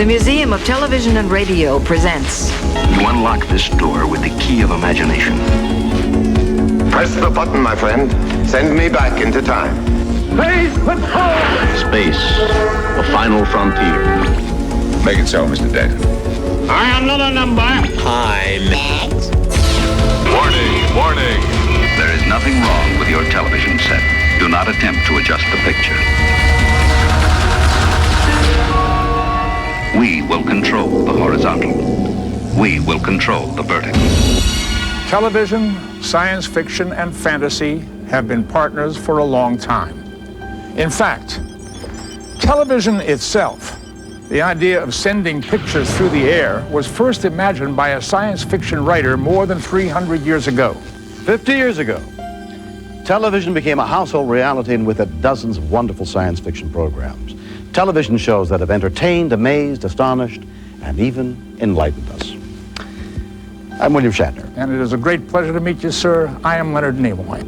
The Museum of Television and Radio presents. You unlock this door with the key of imagination. Press the button, my friend. Send me back into time. Space Patrol! Space, the final frontier. Make it so, Mr. Data. I am not a number. Time. Warning. There is nothing wrong with your television set. Do not attempt to adjust the picture. We will control the horizontal. We will control the vertical. Television, science fiction, and fantasy have been partners for a long time. In fact, television itself, the idea of sending pictures through the air, was first imagined by a science fiction writer more than 300 years ago. 50 years ago, television became a household reality, and with it dozens of wonderful science fiction programs. Television shows that have entertained, amazed, astonished, and even enlightened us. I'm William Shatner. And it is a great pleasure to meet you, sir. I am Leonard Nimoy.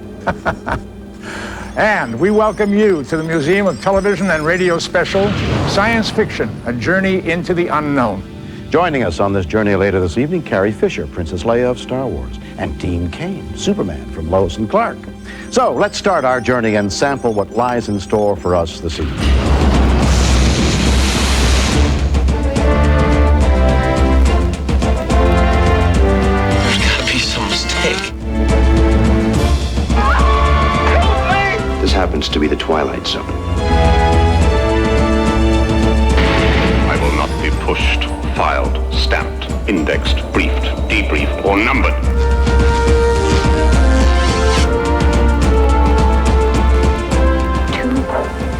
And we welcome you to the Museum of Television and Radio special, Science Fiction, A Journey into the Unknown. Joining us on this journey later this evening, Carrie Fisher, Princess Leia of Star Wars, and Dean Cain, Superman from Lois and Clark. So let's start our journey and sample what lies in store for us this evening. This happens to be the Twilight Zone. I will not be pushed, filed, stamped, indexed, briefed, debriefed, or numbered. Two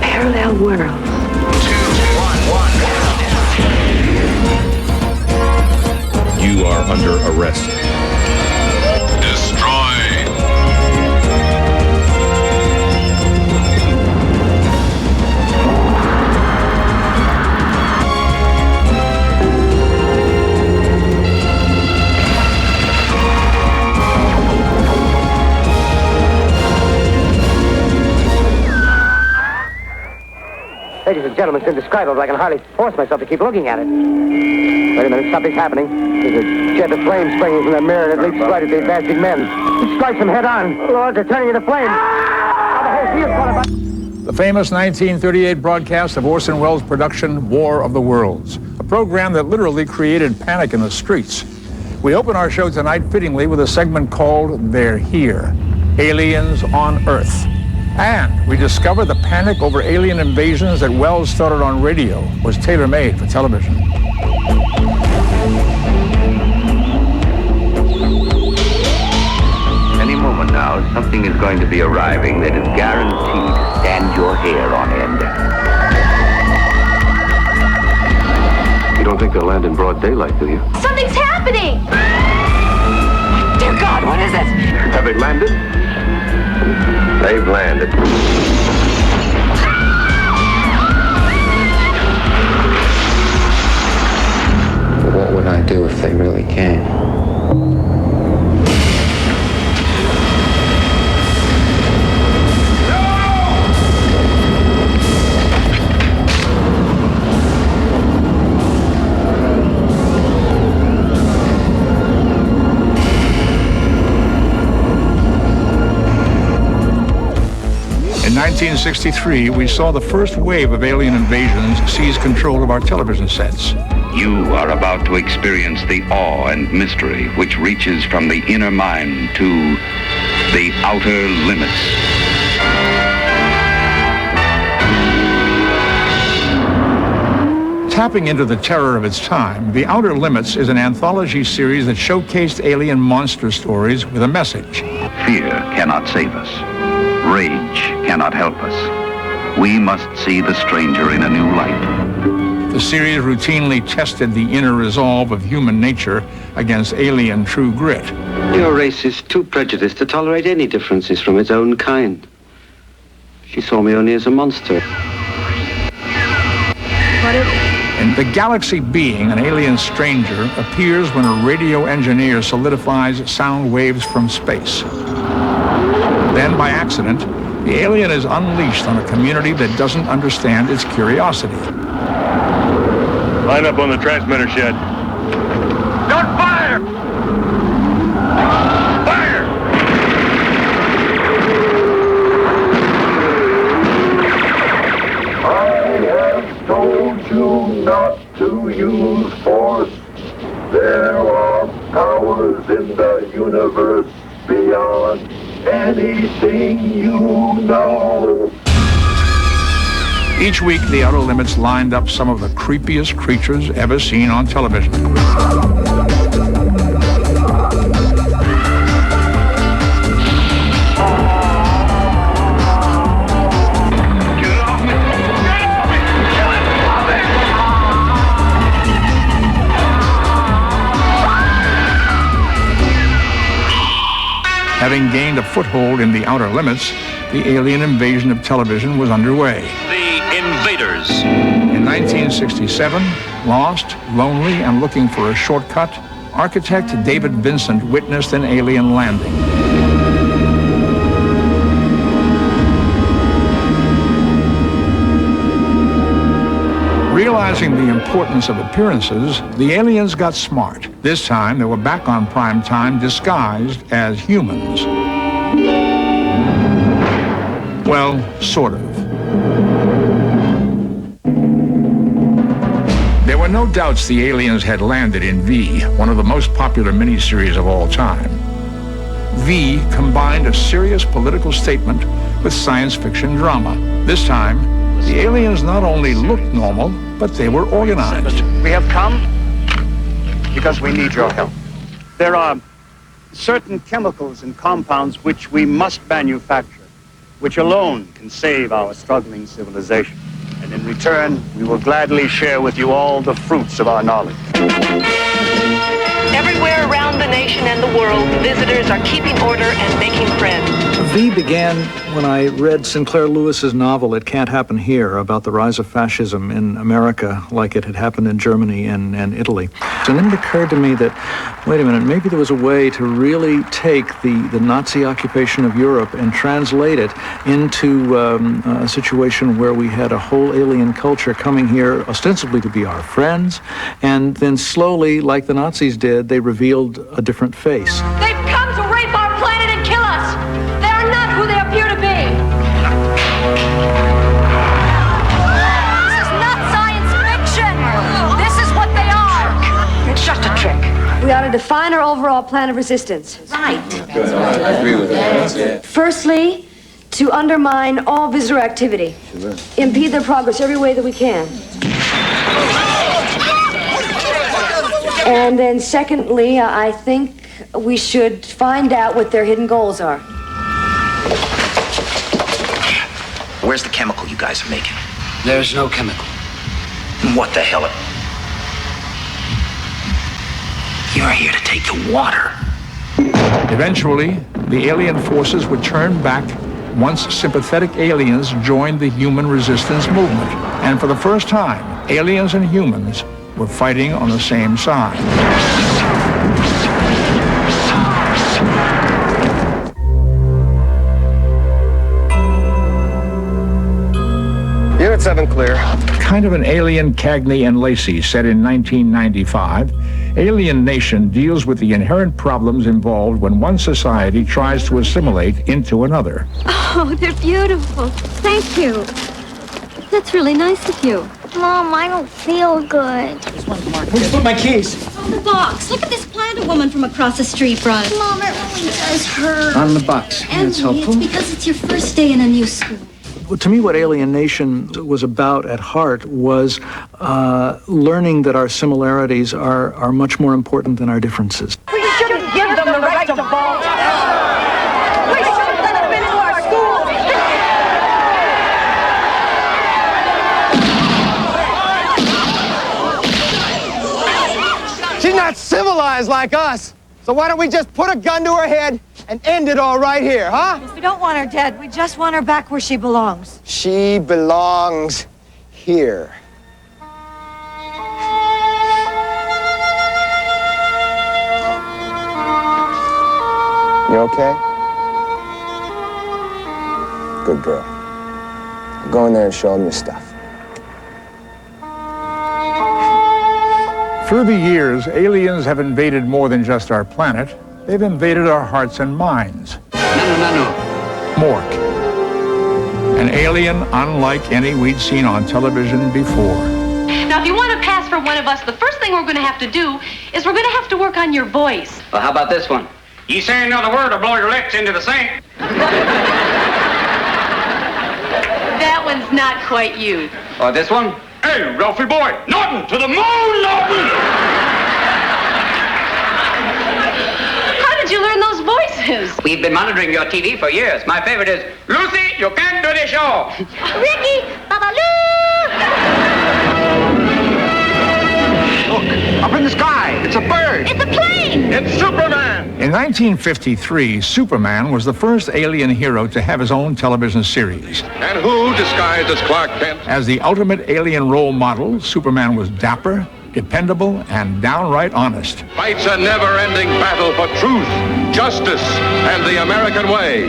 parallel worlds. 2, 1, 1. You are under arrest. Destroy. Ladies and gentlemen, it's indescribable. I can hardly force myself to keep looking at it. Wait a minute, something's happening. There's a jet of flame springing from the mirror, and it leaps right at the advancing men. It strikes them head on. Lord, they're turning into flames. Now the whole field's caught up. The famous 1938 broadcast of Orson Welles' production, War of the Worlds, a program that literally created panic in the streets. We open our show tonight fittingly with a segment called They're Here, Aliens on Earth. And we discover the panic over alien invasions that Welles started on radio was tailor-made for television. Any moment now, something is going to be arriving that is guaranteed to stand your hair on end. You don't think they'll land in broad daylight, do you? Something's happening! Dear God, what is it? Have they landed? They've landed. What would I do if they really came? In 1963, we saw the first wave of alien invasions seize control of our television sets. You are about to experience the awe and mystery which reaches from the inner mind to the outer limits. Tapping into the terror of its time, The Outer Limits is an anthology series that showcased alien monster stories with a message. Fear cannot save us. Rage cannot help us. We must see the stranger in a new light. The series routinely tested the inner resolve of human nature against alien true grit. Your race is too prejudiced to tolerate any differences from its own kind. She saw me only as a monster. And the galaxy being, an alien stranger, appears when a radio engineer solidifies sound waves from space. Then, by accident, the alien is unleashed on a community that doesn't understand its curiosity. Line up on the transmitter shed. Don't fire! Fire! I have told you not to use force. There are powers in the universe beyond anything you know. Each week, the Outer Limits lined up some of the creepiest creatures ever seen on television. Having gained a foothold in the Outer Limits, the alien invasion of television was underway. The Invaders. In 1967, lost, lonely, and looking for a shortcut, architect David Vincent witnessed an alien landing. Realizing the importance of appearances, the aliens got smart. This time, they were back on prime time disguised as humans. Well, sort of. There were no doubts the aliens had landed in V, one of the most popular miniseries of all time. V combined a serious political statement with science fiction drama. This time, the aliens not only looked normal, but they were organized. We have come because we need your help. There are certain chemicals and compounds which we must manufacture, which alone can save our struggling civilization. And in return, we will gladly share with you all the fruits of our knowledge. Everywhere around the nation and the world, visitors are keeping order and making friends. V began when I read Sinclair Lewis's novel, It Can't Happen Here, about the rise of fascism in America like it had happened in Germany and Italy. And then it occurred to me that, wait a minute, maybe there was a way to really take the Nazi occupation of Europe and translate it into a situation where we had a whole alien culture coming here ostensibly to be our friends, and then slowly, like the Nazis did, they revealed a different face. They've come to rape our planet and kill us! They are not who they appear to be! This is not science fiction! This is what they are! It's just a trick. We ought to define our overall plan of resistance. Right. I agree with that. Yeah. Firstly, to undermine all visitor activity. Impede their progress every way that we can. And then secondly, I think we should find out what their hidden goals are. Where's the chemical you guys are making? There's no chemical. What the hell? You're here to take the water. Eventually, the alien forces would turn back once sympathetic aliens joined the human resistance movement. And for the first time, aliens and humans were fighting on the same side. Unit 7 clear. Kind of an Alien Cagney and Lacey set in 1995, Alien Nation deals with the inherent problems involved when one society tries to assimilate into another. Oh, they're beautiful. Thank you. That's really nice of you. Mom, I don't feel good. Where'd you put my keys? On the box. Look at this plant a woman from across the street brought. Mom, it really does hurt. On the box. That's helpful. It's because it's your first day in a new school. Well, to me, what Alien Nation was about at heart was learning that our similarities are much more important than our differences. We shouldn't give them the right to vote. We shouldn't let them into our schools. She's not civilized like us. So why don't we just put a gun to her head and end it all right here, huh? We don't want her dead. We just want her back where she belongs. She belongs here. You okay? Good girl. Go in there and show them your stuff. Through the years, aliens have invaded more than just our planet. They've invaded our hearts and minds. Mork. An alien unlike any we'd seen on television before. Now, if you want to pass for one of us, the first thing we're going to have to do is we're going to have to work on your voice. Well, how about this one? You say another word or blow your lips into the sink. That one's not quite you. Or this one? Hey, Ralphie boy, Norton, to the moon, Norton! How did you learn those voices? We've been monitoring your TV for years. My favorite is, Lucy, you can't do the show. Ricky, Babaloo! Look, up in the sky, it's a bird. It's a plane! It's Superman! In 1953, Superman was the first alien hero to have his own television series. And who disguised as Clark Kent? As the ultimate alien role model, Superman was dapper, dependable, and downright honest. Fights a never-ending battle for truth, justice, and the American way.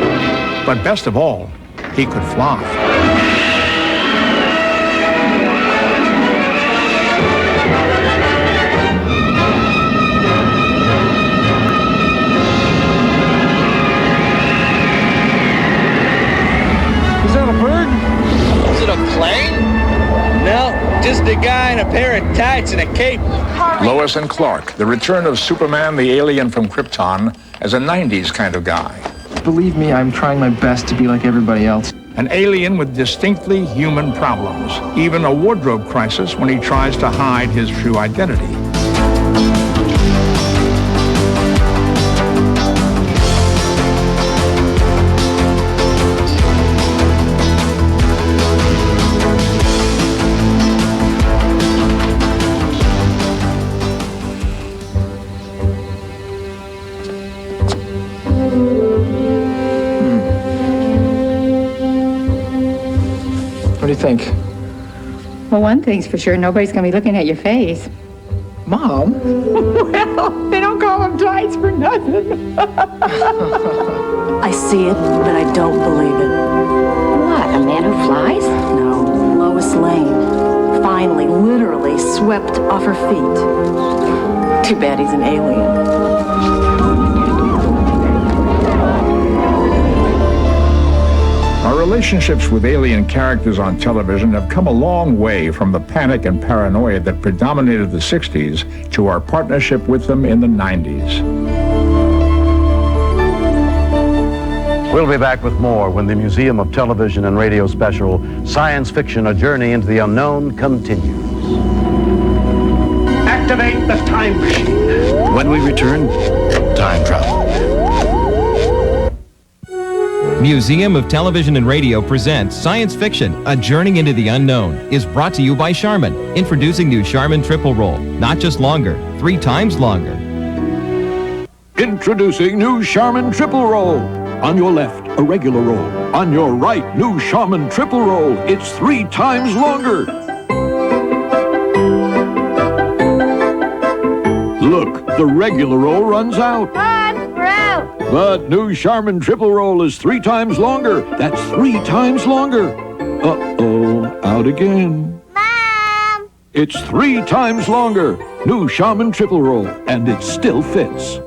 But best of all, he could fly. Is that a bird? Is it a plane? No, just a guy in a pair of tights and a cape. Lois and Clark, the return of Superman, the alien from Krypton, as a 90s kind of guy. Believe me, I'm trying my best to be like everybody else. An alien with distinctly human problems, even a wardrobe crisis when he tries to hide his true identity. What do you think? Well, one thing's for sure, nobody's going to be looking at your face. Mom? Well, they don't call them tights for nothing. I see it, but I don't believe it. What, a man who flies? No, Lois Lane. Finally, literally swept off her feet. Too bad he's an alien. Our relationships with alien characters on television have come a long way from the panic and paranoia that predominated the 60s to our partnership with them in the 90s. We'll be back with more when the Museum of Television and Radio special, Science Fiction, A Journey into the Unknown, continues. Activate the time machine. When we return, time travel. Museum of Television and Radio presents Science Fiction, A Journey into the Unknown, is brought to you by Charmin. Introducing new Charmin Triple Roll. Not just longer, 3 times longer. Introducing new Charmin Triple Roll. On your left, a regular roll. On your right, new Charmin Triple Roll. It's 3 times longer. Look, the regular roll runs out. But new Charmin Triple Roll is 3 times longer. That's 3 times longer. Uh-oh, out again. Mom! It's 3 times longer. New Charmin Triple Roll, and it still fits.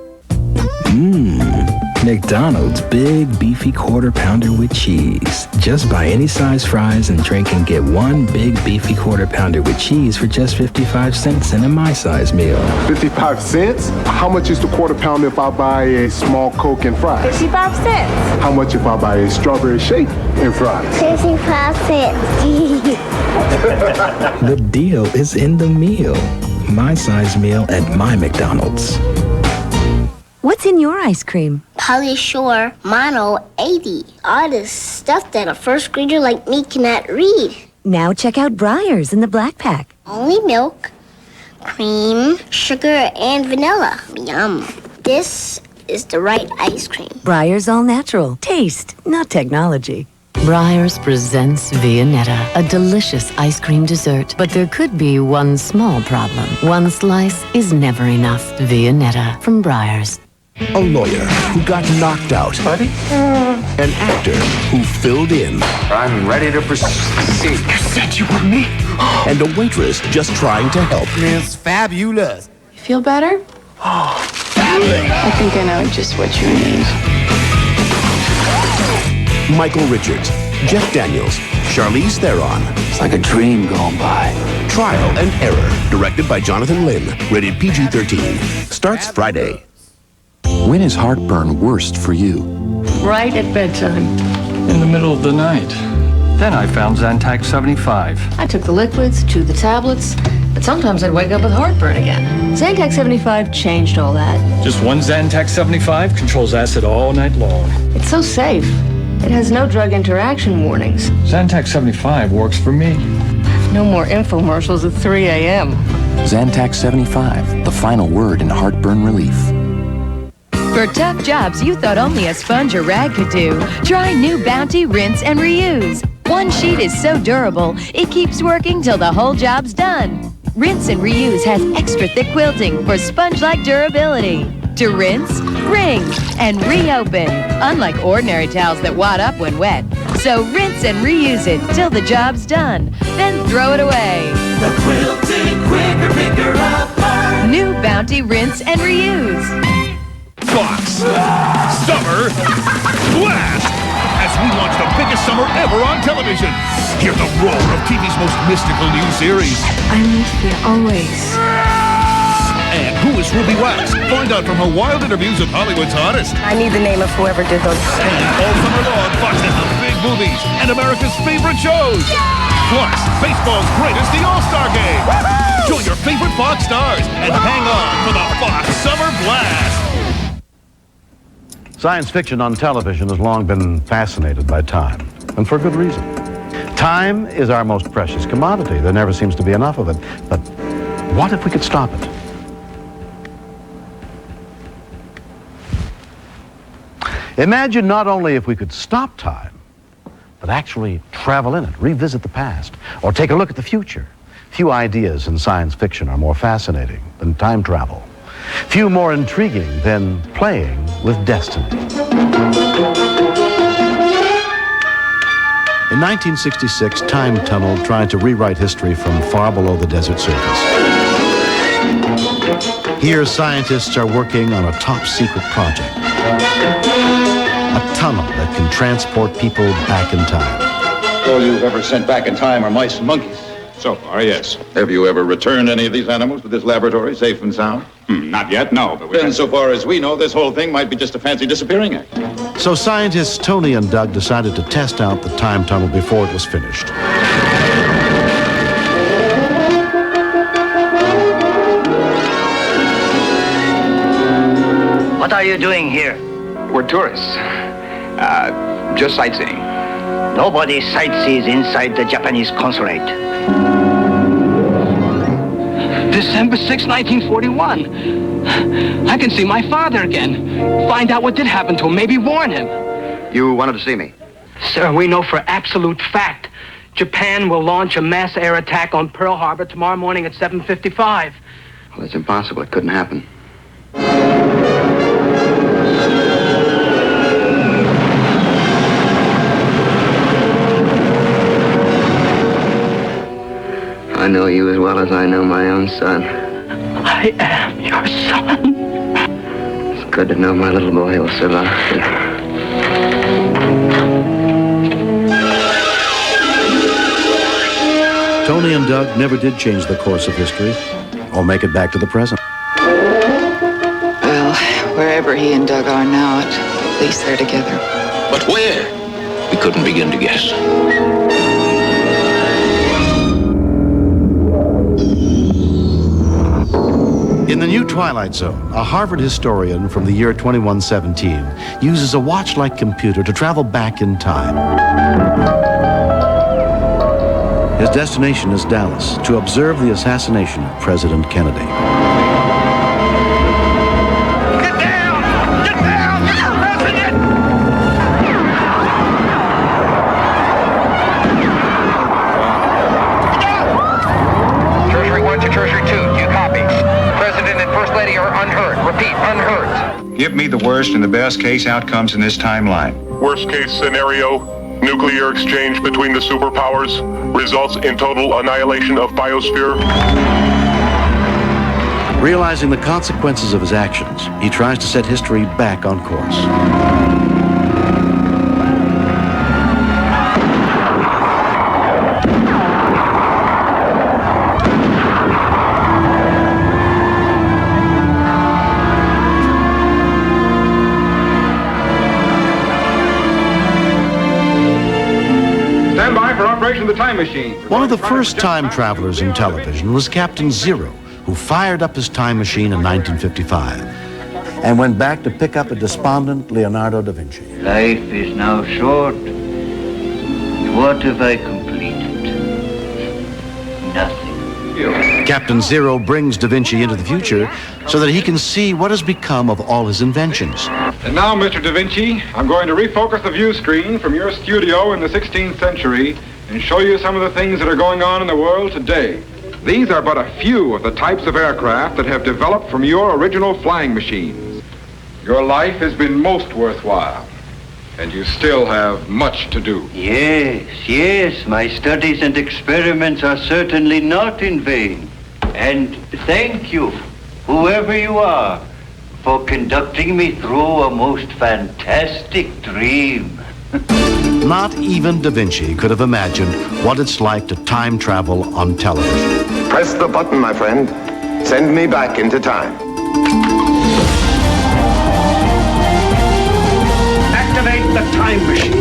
McDonald's Big Beefy Quarter Pounder with cheese. Just buy any size fries and drink and get 1 Big Beefy Quarter Pounder with cheese for just 55 cents in a My Size meal. 55 cents? How much is the quarter pounder if I buy a small Coke and fries? 55 cents. How much if I buy a strawberry shake and fries? 55 cents. The deal is in the meal. My Size meal at my McDonald's. What's in your ice cream? Polly Shore Mono 80. All this stuff that a first grader like me cannot read. Now check out Breyers in the black pack. Only milk, cream, sugar, and vanilla. Yum. This is the right ice cream. Breyers All Natural. Taste, not technology. Breyers presents Viennetta, a delicious ice cream dessert. But there could be one small problem. 1 slice is never enough. Viennetta from Breyers. A lawyer who got knocked out. Buddy? An actor who filled in. I'm ready to proceed. You said you were me? And a waitress just trying to help. It's fabulous. You feel better? I think I know just what you need. Michael Richards, Jeff Daniels, Charlize Theron. It's like a dream going by. Trial and Error, directed by Jonathan Lynn, rated PG-13. Starts Friday. When is heartburn worst for you? Right at bedtime. In the middle of the night. Then I found Zantac 75. I took the liquids, chewed the tablets, but sometimes I'd wake up with heartburn again. Zantac 75 changed all that. Just one Zantac 75 controls acid all night long. It's so safe. It has no drug interaction warnings. Zantac 75 works for me. No more infomercials at 3 a.m. Zantac 75, the final word in heartburn relief. For tough jobs you thought only a sponge or rag could do, try new Bounty Rinse and Reuse. One sheet is so durable, it keeps working till the whole job's done. Rinse and Reuse has extra thick quilting for sponge-like durability. To rinse, wring, and reopen, unlike ordinary towels that wad up when wet. So rinse and reuse it till the job's done, then throw it away. The quilting quicker picker upper. New Bounty Rinse and Reuse. Fox Summer Blast! As we launch the biggest summer ever on television. Hear the roar of TV's most mystical new series. I'm with you always. And who is Ruby Wax? Find out from her wild interviews with Hollywood's hottest. I need the name of whoever did those. And all summer long, Fox has the big movies and America's favorite shows. Plus, baseball's greatest, the All-Star Game. Join your favorite Fox stars and hang on for the Fox Summer Blast. Science fiction on television has long been fascinated by time, and for good reason. Time is our most precious commodity. There never seems to be enough of it. But what if we could stop it? Imagine not only if we could stop time, but actually travel in it, revisit the past, or take a look at the future. Few ideas in science fiction are more fascinating than time travel. Few more intriguing than playing with destiny. In 1966, Time Tunnel tried to rewrite history from far below the desert surface. Here, scientists are working on a top-secret project. A tunnel that can transport people back in time. All you've ever sent back in time are mice and monkeys. So far, yes. Have you ever returned any of these animals to this laboratory, safe and sound? Not yet, no. But Then, so far as we know, this whole thing might be just a fancy disappearing act. So scientists Tony and Doug decided to test out the time tunnel before it was finished. What are you doing here? We're tourists. Just sightseeing. Nobody sightsees inside the Japanese consulate. December 6, 1941. I can see my father again. Find out what did happen to him. Maybe warn him. You wanted to see me? Sir, we know for absolute fact Japan will launch a mass air attack on Pearl Harbor tomorrow morning at 7:55. Well, it's impossible. It couldn't happen. I know you as well as I know my own son. I am your son. It's good to know my little boy will survive. Tony and Doug never did change the course of history or make it back to the present. Well, wherever he and Doug are now, at least they're together. But where? We couldn't begin to guess. In the new Twilight Zone, a Harvard historian from the year 2117 uses a watch-like computer to travel back in time. His destination is Dallas to observe the assassination of President Kennedy. Get down! Get down! Mr. President! Tertiary 1 to Tertiary 2, do you copy? President and First Lady are unheard. Repeat, unhurt. Give me the worst and the best case outcomes in this timeline. Worst case scenario, nuclear exchange between the superpowers results in total annihilation of biosphere. Realizing the consequences of his actions, he tries to set history back on course. Stand by for operation of the time machine. One of the first time travelers in television was Captain Zero, who fired up his time machine in 1955 and went back to pick up a despondent Leonardo da Vinci. Life is now short. What have I completed? Nothing. Captain Zero brings da Vinci into the future so that he can see what has become of all his inventions. And now, Mr. Da Vinci, I'm going to refocus the view screen from your studio in the 16th century and show you some of the things that are going on in the world today. These are but a few of the types of aircraft that have developed from your original flying machines. Your life has been most worthwhile, and you still have much to do. Yes, my studies and experiments are certainly not in vain. And thank you, whoever you are, for conducting me through a most fantastic dream. Not even Da Vinci could have imagined what it's like to time travel on television. Press the button, my friend. Send me back into time. Activate the time machine.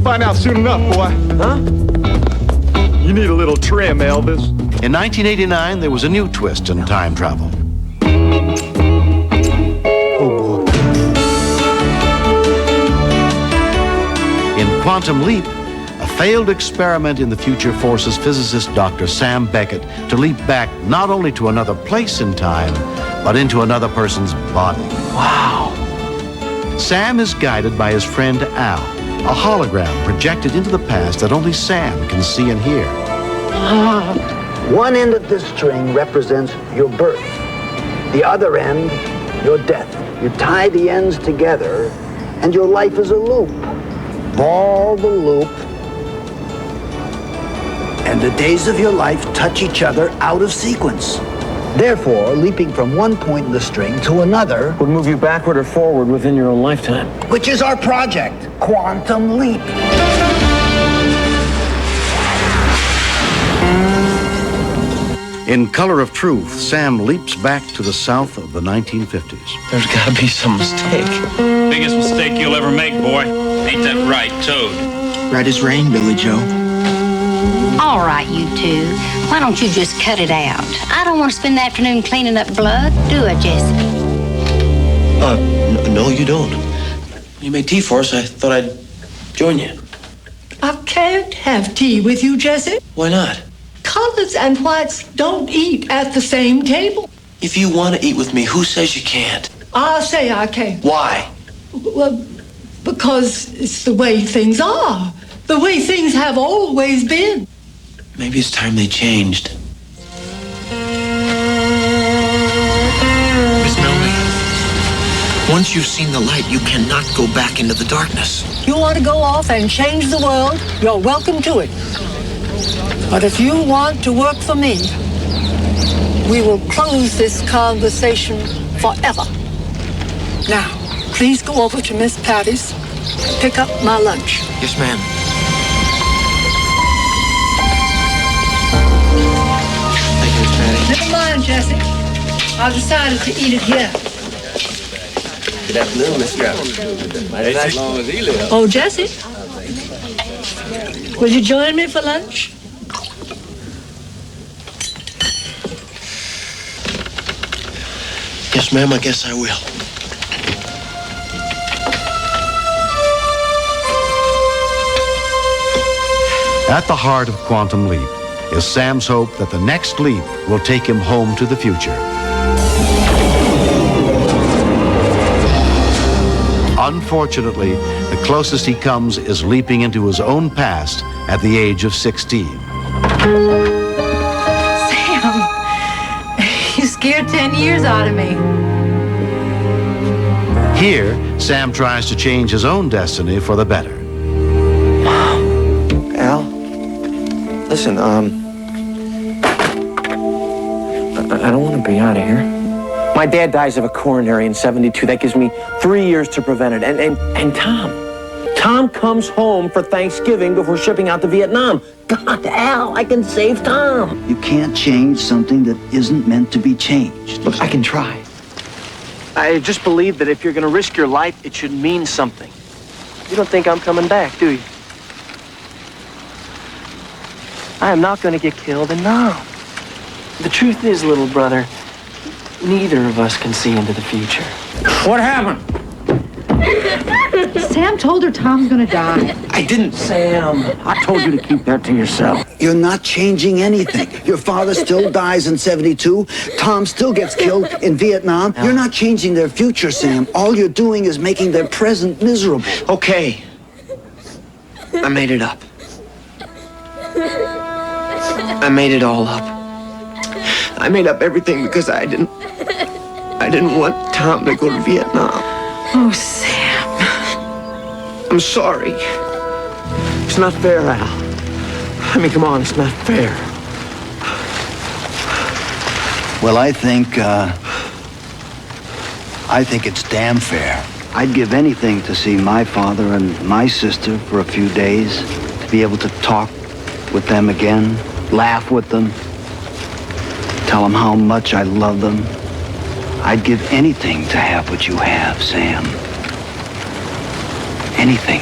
Find out soon enough, boy. Huh? You need a little trim, Elvis. In 1989, there was a new twist in time travel. In Quantum Leap, a failed experiment in the future forces physicist Dr. Sam Beckett to leap back not only to another place in time, but into another person's body. Wow. Sam is guided by his friend Al, a hologram projected into the past that only Sam can see and hear. One end of this string represents your birth. The other end, your death. You tie the ends together, and your life is a loop. Ball the loop, and the days of your life touch each other out of sequence. Therefore, leaping from one point in the string to another would move you backward or forward within your own lifetime. Which is our project, Quantum Leap. In Color of Truth, Sam leaps back to the south of the 1950s. There's gotta be some mistake. Biggest mistake you'll ever make, boy. Ain't that right, Toad? Right as rain, Billy Joe. All right, you two. Why don't you just cut it out? I don't want to spend the afternoon cleaning up blood, do I, Jesse? No, you don't. You made tea for us. I thought I'd join you. I can't have tea with you, Jesse. Why not? Colors and whites don't eat at the same table. If you want to eat with me, who says you can't? I say I can't. Why? Well, because it's the way things are. The way things have always been. Maybe it's time they changed. Miss Melanie, once you've seen the light, you cannot go back into the darkness. You want to go off and change the world, you're welcome to it. But if you want to work for me, we will close this conversation forever. Now, please go over to Miss Patty's and pick up my lunch. Yes, ma'am. Thank you, Miss Patty. Never mind, Jesse. I decided to eat it here. Good afternoon, Miss Travis. As long as he lives. Oh, Jesse, will you join me for lunch? Yes, ma'am, I guess I will. At the heart of Quantum Leap is Sam's hope that the next leap will take him home to the future. Unfortunately, the closest he comes is leaping into his own past at the age of 16. Sam, you scared 10 years out of me. Here, Sam tries to change his own destiny for the better. Al, listen, I don't want to be out of here. My dad dies of a coronary in 72. That gives me 3 years to prevent it. And Tom comes home for Thanksgiving before shipping out to Vietnam. God, Al, I can save Tom. You can't change something that isn't meant to be changed. Look, I can try. I just believe that if you're going to risk your life, it should mean something. You don't think I'm coming back, do you? I am not going to get killed, and no. The truth is, little brother, neither of us can see into the future. What happened? Sam told her Tom's gonna die. I didn't, Sam. I told you to keep that to yourself. You're not changing anything. Your father still dies in 72. Tom still gets killed in Vietnam. You're not changing their future, Sam. All you're doing is making their present miserable. Okay. I made it up. I made it all up. I made up everything because I didn't want Tom to go to Vietnam. Oh, Sam. I'm sorry. It's not fair, Al. I mean, come on, it's not fair. Well, I think it's damn fair. I'd give anything to see my father and my sister for a few days, to be able to talk with them again, laugh with them, tell them how much I love them. I'd give anything to have what you have, Sam. Anything.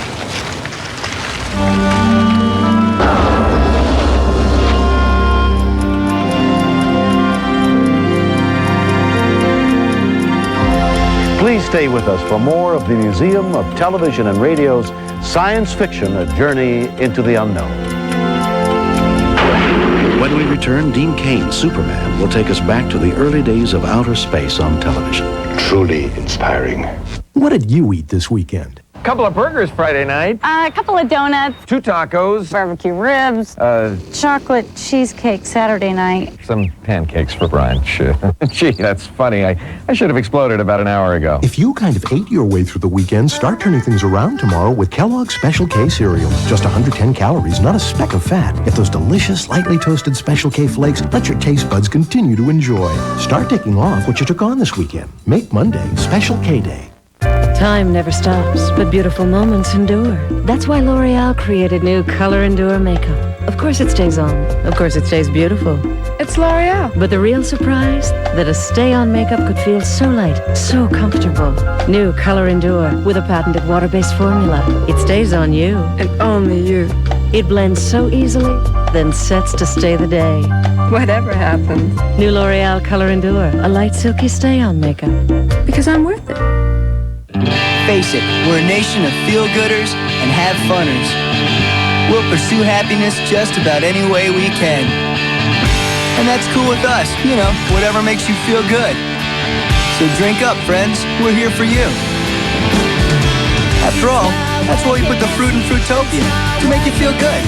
Please stay with us for more of the Museum of Television and Radio's Science Fiction, A Journey into the Unknown. When we return, Dean Kane's Superman will take us back to the early days of outer space on television. Truly inspiring. What did you eat this weekend? A couple of burgers Friday night. A couple of donuts. 2 tacos. Barbecue ribs. Chocolate cheesecake Saturday night. Some pancakes for brunch. Gee, that's funny. I should have exploded about an hour ago. If you kind of ate your way through the weekend, start turning things around tomorrow with Kellogg's Special K cereal. Just 110 calories, not a speck of fat. Yet those delicious, lightly toasted Special K flakes let your taste buds continue to enjoy. Start taking off what you took on this weekend. Make Monday Special K Day. Time never stops, but beautiful moments endure. That's why L'Oreal created new Color Endure makeup. Of course it stays on. Of course it stays beautiful. It's L'Oreal. But the real surprise? That a stay-on makeup could feel so light, so comfortable. New Color Endure with a patented water-based formula. It stays on you. And only you. It blends so easily, then sets to stay the day. Whatever happens. New L'Oreal Color Endure. A light, silky stay-on makeup. Because I'm worth it. Face it, we're a nation of feel-gooders and have-funners. We'll pursue happiness just about any way we can. And that's cool with us, you know, whatever makes you feel good. So drink up, friends, we're here for you. After all, that's why we put the fruit in Fruitopia, to make you feel good.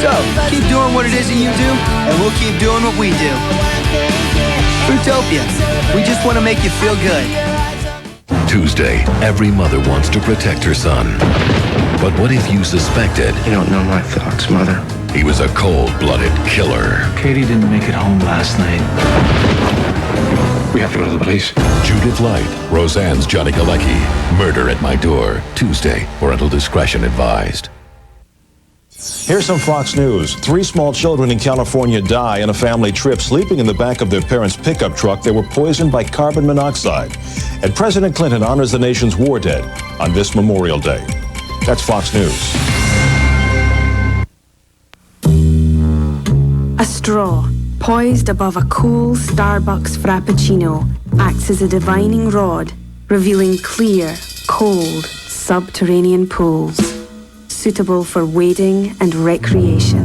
So, keep doing what it is that you do, and we'll keep doing what we do. Fruitopia, we just want to make you feel good. Tuesday, every mother wants to protect her son. But what if you suspected... You don't know my thoughts, Mother. He was a cold-blooded killer. Katie didn't make it home last night. We have to go to the police. Judith Light, Roseanne's Johnny Galecki. Murder at My Door. Tuesday, parental discretion advised. Here's some Fox News. 3 small children in California die on a family trip sleeping in the back of their parents' pickup truck. They were poisoned by carbon monoxide. And President Clinton honors the nation's war dead on this Memorial Day. That's Fox A straw, poised above a cool Starbucks Frappuccino, acts as a divining rod, revealing clear, cold, subterranean pools, suitable for wading and recreation.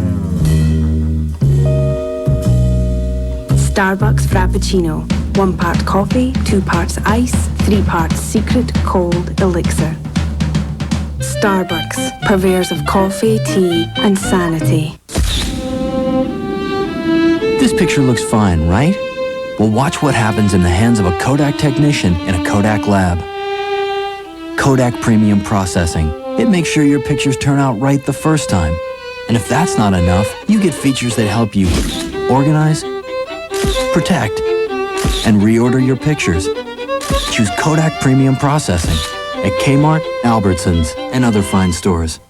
Starbucks Frappuccino. 1 part coffee, 2 parts ice, 3 parts secret cold elixir. Starbucks, purveyors of coffee, tea, and sanity. This picture looks fine, right? Well, watch what happens in the hands of a Kodak technician in a Kodak lab. Kodak Premium Processing. It makes sure your pictures turn out right the first time. And if that's not enough, you get features that help you organize, protect, and reorder your pictures. Choose Kodak Premium Processing at Kmart, Albertsons, and other fine stores.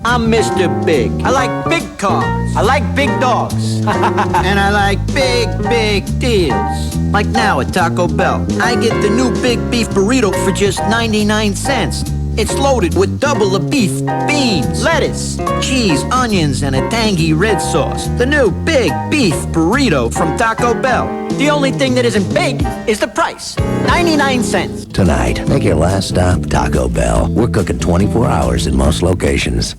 I'm Mr. Big. I like big cars. I like big dogs. And I like big, big deals. Like now at Taco Bell. I get the new big beef burrito for just 99 cents. It's loaded with double the beef, beans, lettuce, cheese, onions, and a tangy red sauce. The new big beef burrito from Taco Bell. The only thing that isn't big is the price. 99 cents. Tonight, make your last stop Taco Bell. We're cooking 24 hours in most locations.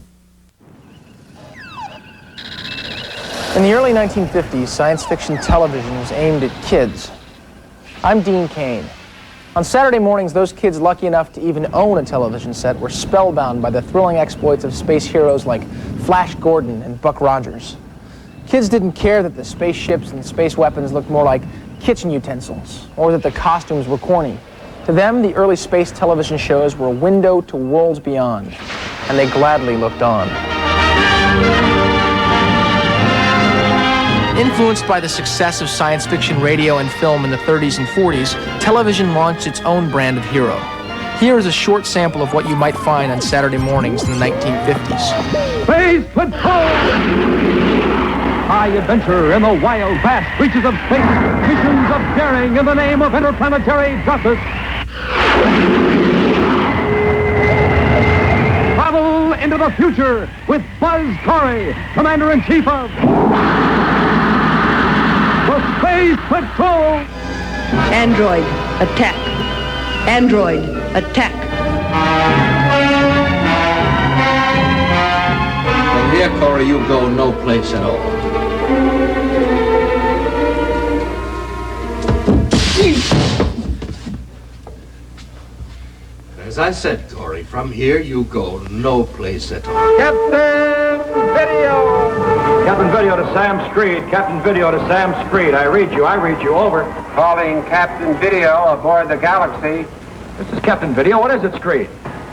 In the early 1950s, science fiction television was aimed at kids. I'm Dean Cain. On Saturday mornings, those kids lucky enough to even own a television set were spellbound by the thrilling exploits of space heroes like Flash Gordon and Buck Rogers. Kids didn't care that the spaceships and space weapons looked more like kitchen utensils, or that the costumes were corny. To them, the early space television shows were a window to worlds beyond, and they gladly looked on. Influenced by the success of science fiction radio and film in the 30s and 40s, television launched its own brand of hero. Here is a short sample of what you might find on Saturday mornings in the 1950s. Space Patrol! High adventure in the wild, vast reaches of space. Missions of daring in the name of interplanetary justice. Travel into the future with Buzz Corey, Commander-in-Chief of the Space Patrol! Android, attack. Android, attack. From here, Corey, you go no place at all. As I said, Corey, from here you go no place at all. Captain Video! Captain Video to Sam Screed. Captain Video to Sam Screed. I read you, over. Calling Captain Video aboard the Galaxy. This is Captain Video. What is it, Screed?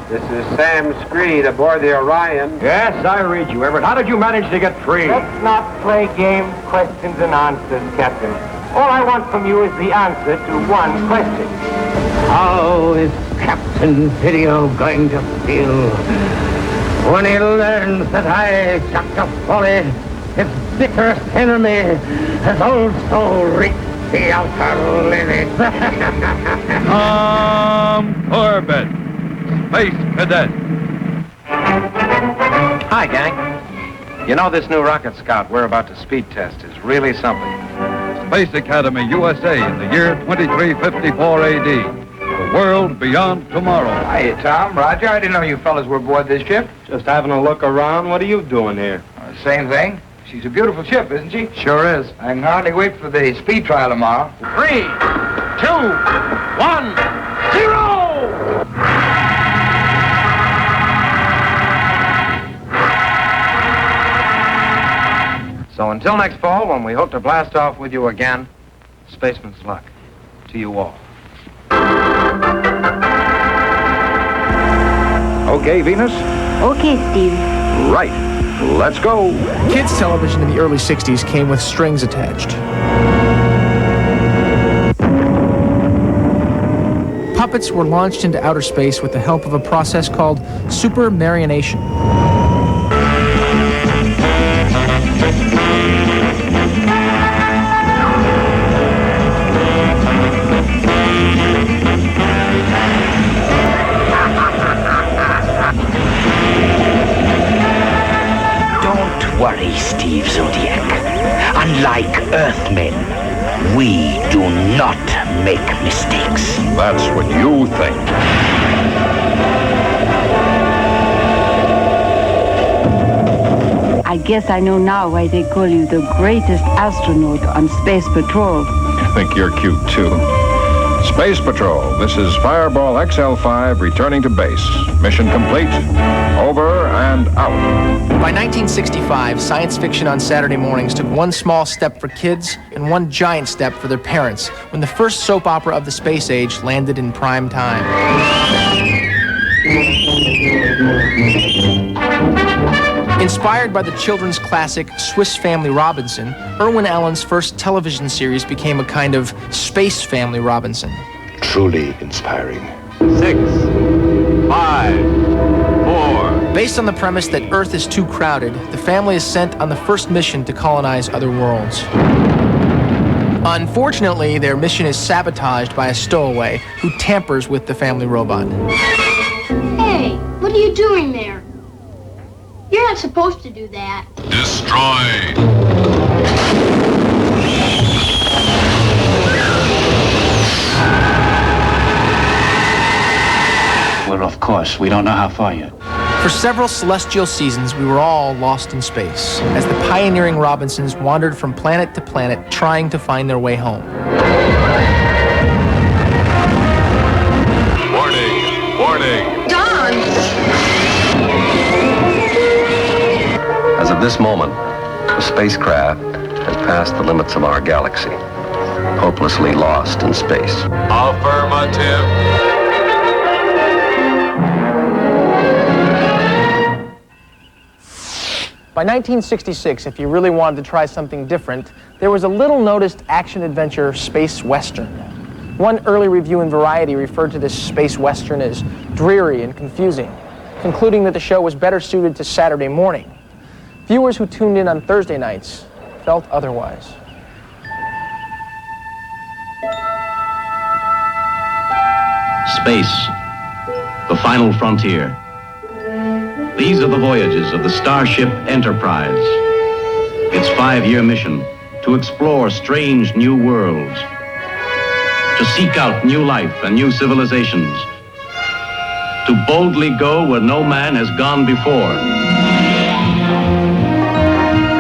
This is Sam Screed aboard the Orion. Yes, I read you, Everett. How did you manage to get free? Let's not play games, questions, and answers, Captain. All I want from you is the answer to one question. How is Captain Video going to feel when he learns that I, Dr. Foley, his bitterest enemy, has also reached the outer limits? Corbett, Space Cadet. Hi, gang. You know this new rocket scout we're about to speed test is really something. Space Academy, USA, in the year 2354 A.D. The world beyond tomorrow. Hiya, Tom. Roger. I didn't know you fellas were aboard this ship. Just having a look around. What are you doing here? Same thing. She's a beautiful ship, isn't she? Sure is. I can hardly wait for the speed trial tomorrow. 3, 2, 1, 0! So until next fall, when we hope to blast off with you again, spaceman's luck to you all. Okay, Venus? Okay, Steve. Right. Let's go. Kids' television in the early 60s came with strings attached. Puppets were launched into outer space with the help of a process called super marionation. worry, Steve Zodiac. Unlike Earthmen, we do not make mistakes. That's what you think. I guess I know now why they call you the greatest astronaut on Space Patrol. I think you're cute, too. Space Patrol, this is Fireball XL5 returning to base. Mission complete. Over and out. By 1965, science fiction on Saturday mornings took one small step for kids and one giant step for their parents when the first soap opera of the space age landed in prime time. Inspired by the children's classic Swiss Family Robinson, Irwin Allen's first television series became a kind of Space Family Robinson. Truly inspiring. 6, 5, 4. Based on the premise that Earth is too crowded, the family is sent on the first mission to colonize other worlds. Unfortunately, their mission is sabotaged by a stowaway who tampers with the family robot. Hey, what are you doing there? You're not supposed to do that. Destroy. Well, of course, we don't know how far yet. For several celestial seasons, we were all lost in space, as the pioneering Robinsons wandered from planet to planet trying to find their way home. Warning! Warning! Don! As of this moment, the spacecraft has passed the limits of our galaxy, hopelessly lost in space. Affirmative. By 1966, if you really wanted to try something different, there was a little-noticed action-adventure space western. One early review in Variety referred to this space western as dreary and confusing, concluding that the show was better suited to Saturday morning. Viewers who tuned in on Thursday nights felt otherwise. Space, the final frontier. These are the voyages of the Starship Enterprise. Its 5-year mission, to explore strange new worlds, to seek out new life and new civilizations, to boldly go where no man has gone before.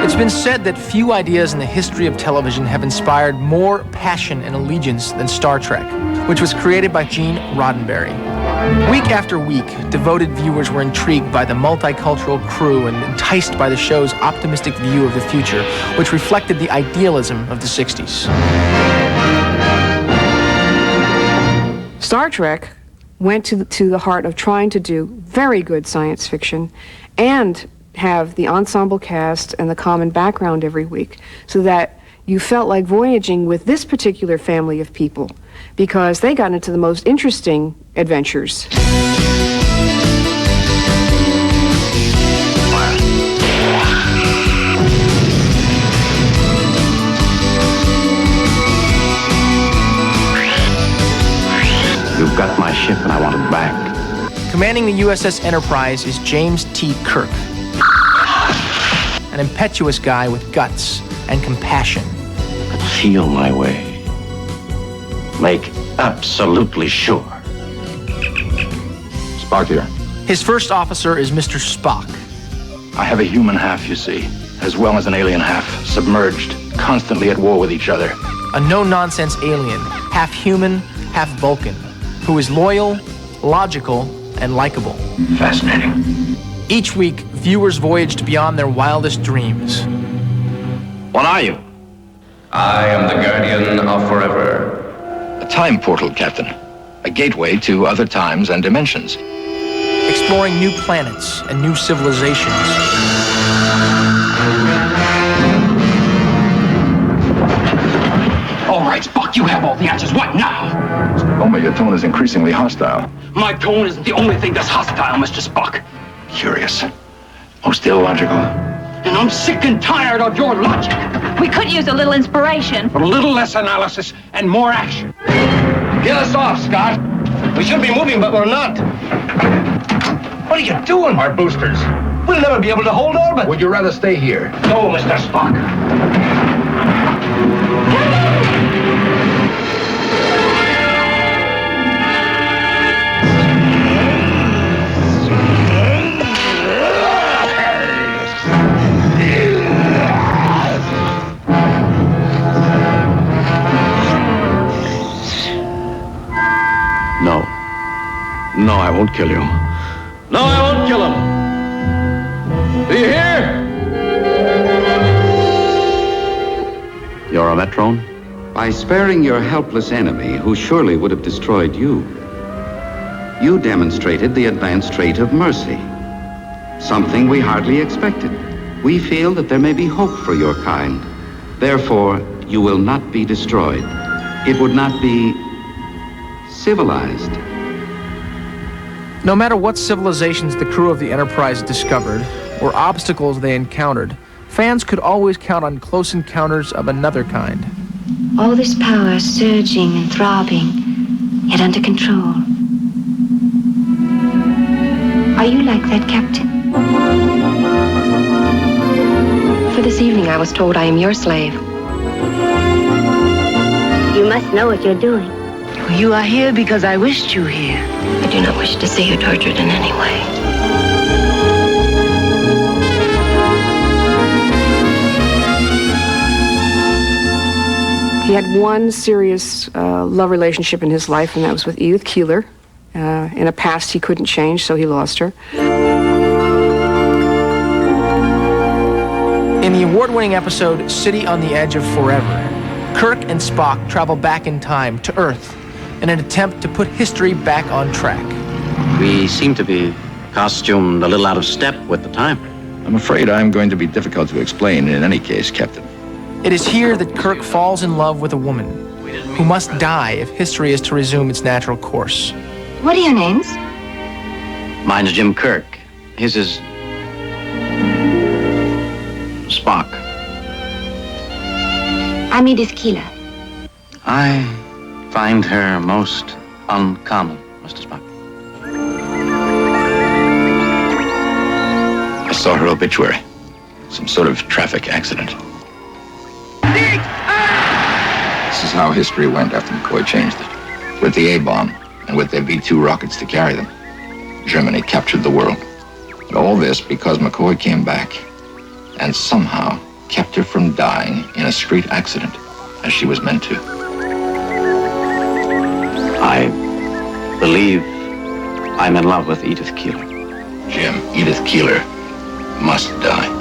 It's been said that few ideas in the history of television have inspired more passion and allegiance than Star Trek, which was created by Gene Roddenberry. Week after week, devoted viewers were intrigued by the multicultural crew and enticed by the show's optimistic view of the future, which reflected the idealism of the 60s. Star Trek went to the heart of trying to do very good science fiction and have the ensemble cast and the common background every week so that you felt like voyaging with this particular family of people because they got into the most interesting adventures. You've got my ship and I want it back. Commanding the USS Enterprise is James T. Kirk, an impetuous guy with guts and compassion. Feel my way. Make absolutely sure. Spock here. His first officer is Mr. Spock. I have a human half, you see, as well as an alien half, submerged, constantly at war with each other. A no-nonsense alien, half human, half Vulcan, who is loyal, logical, and likable. Fascinating. Each week, viewers voyaged beyond their wildest dreams. What are you? I am the guardian of forever. A time portal, Captain. A gateway to other times and dimensions. Exploring new planets and new civilizations. All right, Spock, you have all the answers. What now? Oma, your tone is increasingly hostile. My tone isn't the only thing that's hostile, Mr. Spock. Curious. Most illogical. And I'm sick and tired of your logic. We could use a little inspiration. A little less analysis and more action. Get us off, Scott. We should be moving, but we're not. What are you doing? Our boosters. We'll never be able to hold orbit. Would you rather stay here? No, Mr. Spock. No. No, I won't kill you. No, I won't kill him. Do you hear? You're a Metrone? By sparing your helpless enemy, who surely would have destroyed you, you demonstrated the advanced trait of mercy. Something we hardly expected. We feel that there may be hope for your kind. Therefore, you will not be destroyed. It would not be civilized. No matter what civilizations the crew of the Enterprise discovered, or obstacles they encountered, fans could always count on close encounters of another kind. All this power surging and throbbing, yet under control. Are you like that, Captain? For this evening, I was told I am your slave. You must know what you're doing. You are here because I wished you here. I do not wish to see you tortured in any way. He had one serious love relationship in his life, and that was with Edith Keeler. In a past he couldn't change, so he lost her. In the award-winning episode City on the Edge of Forever, Kirk and Spock travel back in time to Earth in an attempt to put history back on track. We seem to be costumed a little out of step with the time. I'm afraid I'm going to be difficult to explain in any case, Captain. It is here that Kirk falls in love with a woman who must die if history is to resume its natural course. What are your names? Mine's Jim Kirk. His is Spock. I'm Edith Keeler. I find her most uncommon, Mr. Spock. I saw her obituary. Some sort of traffic accident. This is how history went after McCoy changed it. With the A-bomb and with their V-2 rockets to carry them, Germany captured the world. And all this because McCoy came back and somehow kept her from dying in a street accident, as she was meant to. I believe I'm in love with Edith Keeler. Jim, Edith Keeler must die.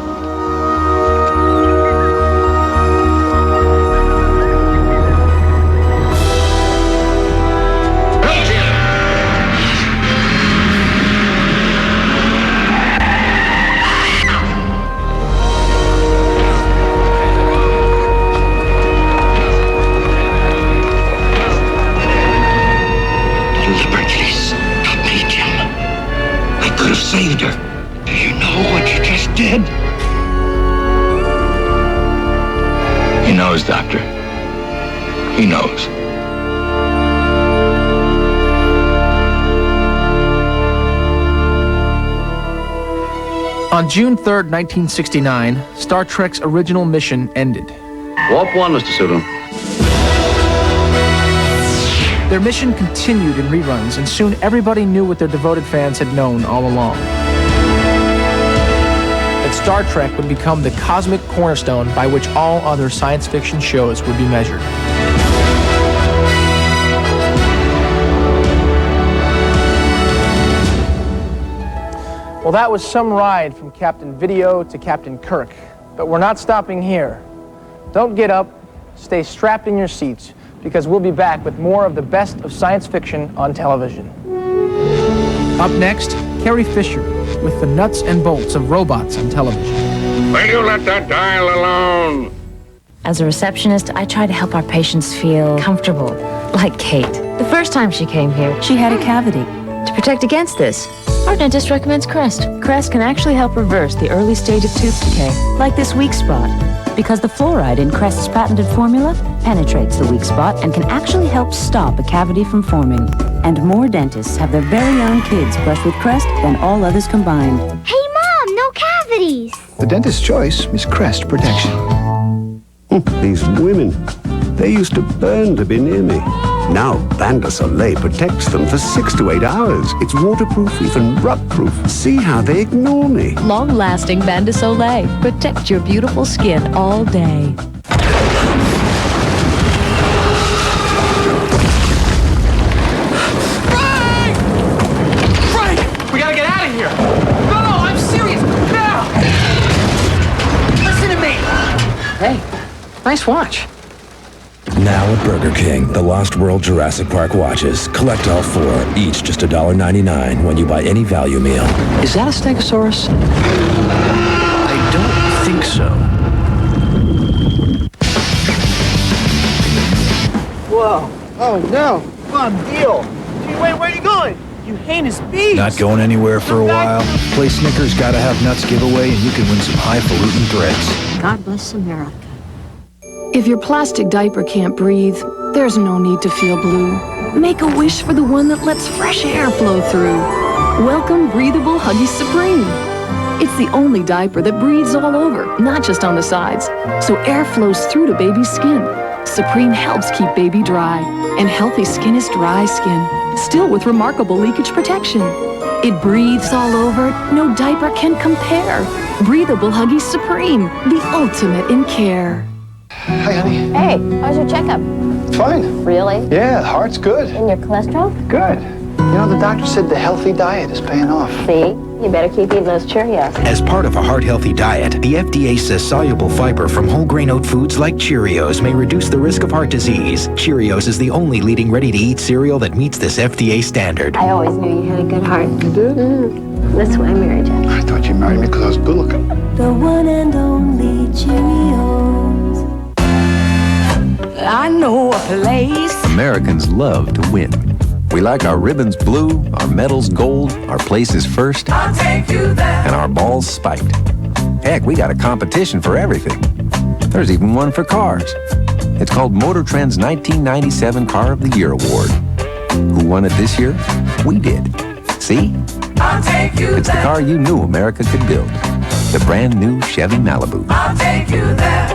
Saved her. Do you know what you just did? He knows, Doctor. He knows. On June 3rd, 1969, Star Trek's original mission ended. Warp 1, Mr. Sulu. Their mission continued in reruns, and soon everybody knew what their devoted fans had known all along. That Star Trek would become the cosmic cornerstone by which all other science fiction shows would be measured. Well, that was some ride from Captain Video to Captain Kirk, but we're not stopping here. Don't get up, stay strapped in your seats, because we'll be back with more of the best of science fiction on television. Up next, Carrie Fisher with the nuts and bolts of robots on television. Will you let that dial alone? As a receptionist, I try to help our patients feel comfortable, like Kate. The first time she came here, she had a cavity. To protect against this, our dentist recommends Crest. Crest can actually help reverse the early stage of tooth decay, like this weak spot. Because the fluoride in Crest's patented formula penetrates the weak spot and can actually help stop a cavity from forming. And more dentists have their very own kids brush with Crest than all others combined. Hey, Mom, no cavities. The dentist's choice is Crest Protection. These women, they used to burn to be near me. Now, Bain de Soleil protects them for 6 to 8 hours. It's waterproof, even rut-proof. See how they ignore me. Long-lasting Bain de Soleil. Protect your beautiful skin all day. We gotta get out of here! No, I'm serious! Now! Listen to me! Hey, nice watch. Now at Burger King, the Lost World Jurassic Park watches. Collect all 4, each just $1.99 when you buy any value meal. Is that a Stegosaurus? I don't think so. Whoa. Oh, no. Fun deal. Gee, wait, where are you going? You heinous beast. Not going anywhere for a while. Play Snickers Gotta Have Nuts giveaway and you can win some highfalutin threads. God bless America. If your plastic diaper can't breathe, there's no need to feel blue. Make a wish for the one that lets fresh air flow through. Welcome Breathable Huggies Supreme. It's the only diaper that breathes all over, not just on the sides, so air flows through to baby's skin. Supreme helps keep baby dry, and healthy skin is dry skin, still with remarkable leakage protection. It breathes all over, no diaper can compare. Breathable Huggies Supreme, the ultimate in care. Hi, honey. Hey, how's your checkup? Fine. Really? Yeah, the heart's good. And your cholesterol? Good. You know, the doctor said the healthy diet is paying off. See? You better keep eating those Cheerios. As part of a heart-healthy diet, the FDA says soluble fiber from whole grain oat foods like Cheerios may reduce the risk of heart disease. Cheerios is the only leading ready-to-eat cereal that meets this FDA standard. I always knew you had a good heart. You did? That's why I married you. I thought you married me because I was good looking. The one and only Cheerios. I know a place. Americans love to win. We like our ribbons blue, our medals gold, our places first, I'll take you there. and our balls spiked. Heck, we got a competition for everything. There's even one for cars. It's called Motor Trend's 1997 Car of the Year Award. Who won it this year? We did. See? I'll take you It's the there. car you knew America could build. The brand new Chevy Malibu. I'll take you there.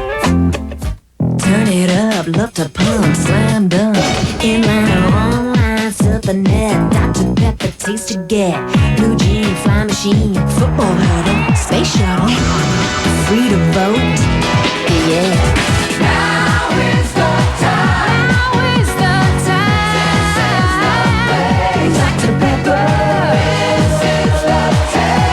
Turn it up, love to pump, slam dunk. Inline or online, surf the net. Dr. Pepper, taste to get. Blue jean, fly machine, football hurdle, space shuttle. Free to vote, yeah. Now is the time. Now is the time. This is the place. Dr. Pepper, This is the taste.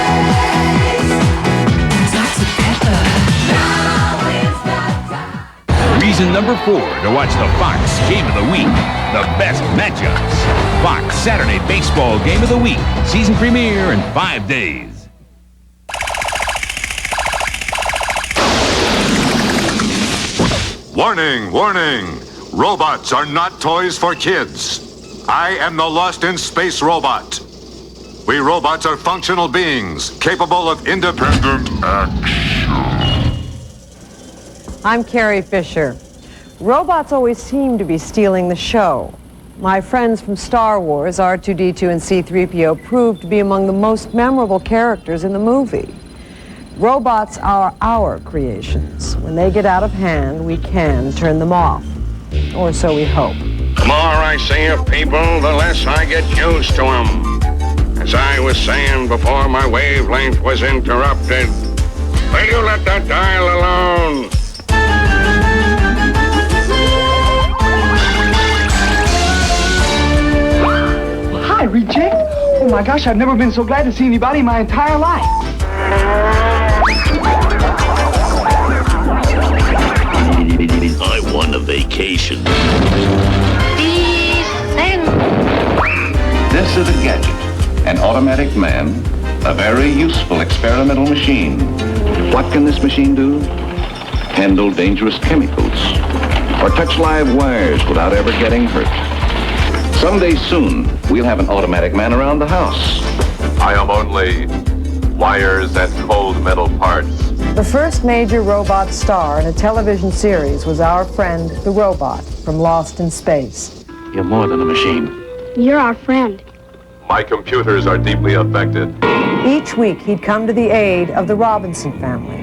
Dr. Pepper. Now is the time. Reason number 4 to watch the Fox Game of the Week. The best matchups. Fox Saturday Baseball Game of the Week. Season premiere in 5 days. Warning, warning. Robots are not toys for kids. I am the Lost in Space robot. We robots are functional beings capable of independent action. I'm Carrie Fisher. Robots always seem to be stealing the show. My friends from Star Wars, R2-D2 and C-3PO, proved to be among the most memorable characters in the movie. Robots are our creations. When they get out of hand, we can turn them off. Or so we hope. The more I see of people, the less I get used to them. As I was saying before my wavelength was interrupted, will you let that dial alone? Hi, Reject. Oh my gosh, I've never been so glad to see anybody in my entire life. I want a vacation. This is a gadget, an automatic man, a very useful experimental machine. What can this machine do? Handle dangerous chemicals, or touch live wires without ever getting hurt. Someday soon, we'll have an automatic man around the house. I am only wires and cold metal parts. The first major robot star in a television series was our friend, the robot, from Lost in Space. You're more than a machine. You're our friend. My computers are deeply affected. Each week, he'd come to the aid of the Robinson family.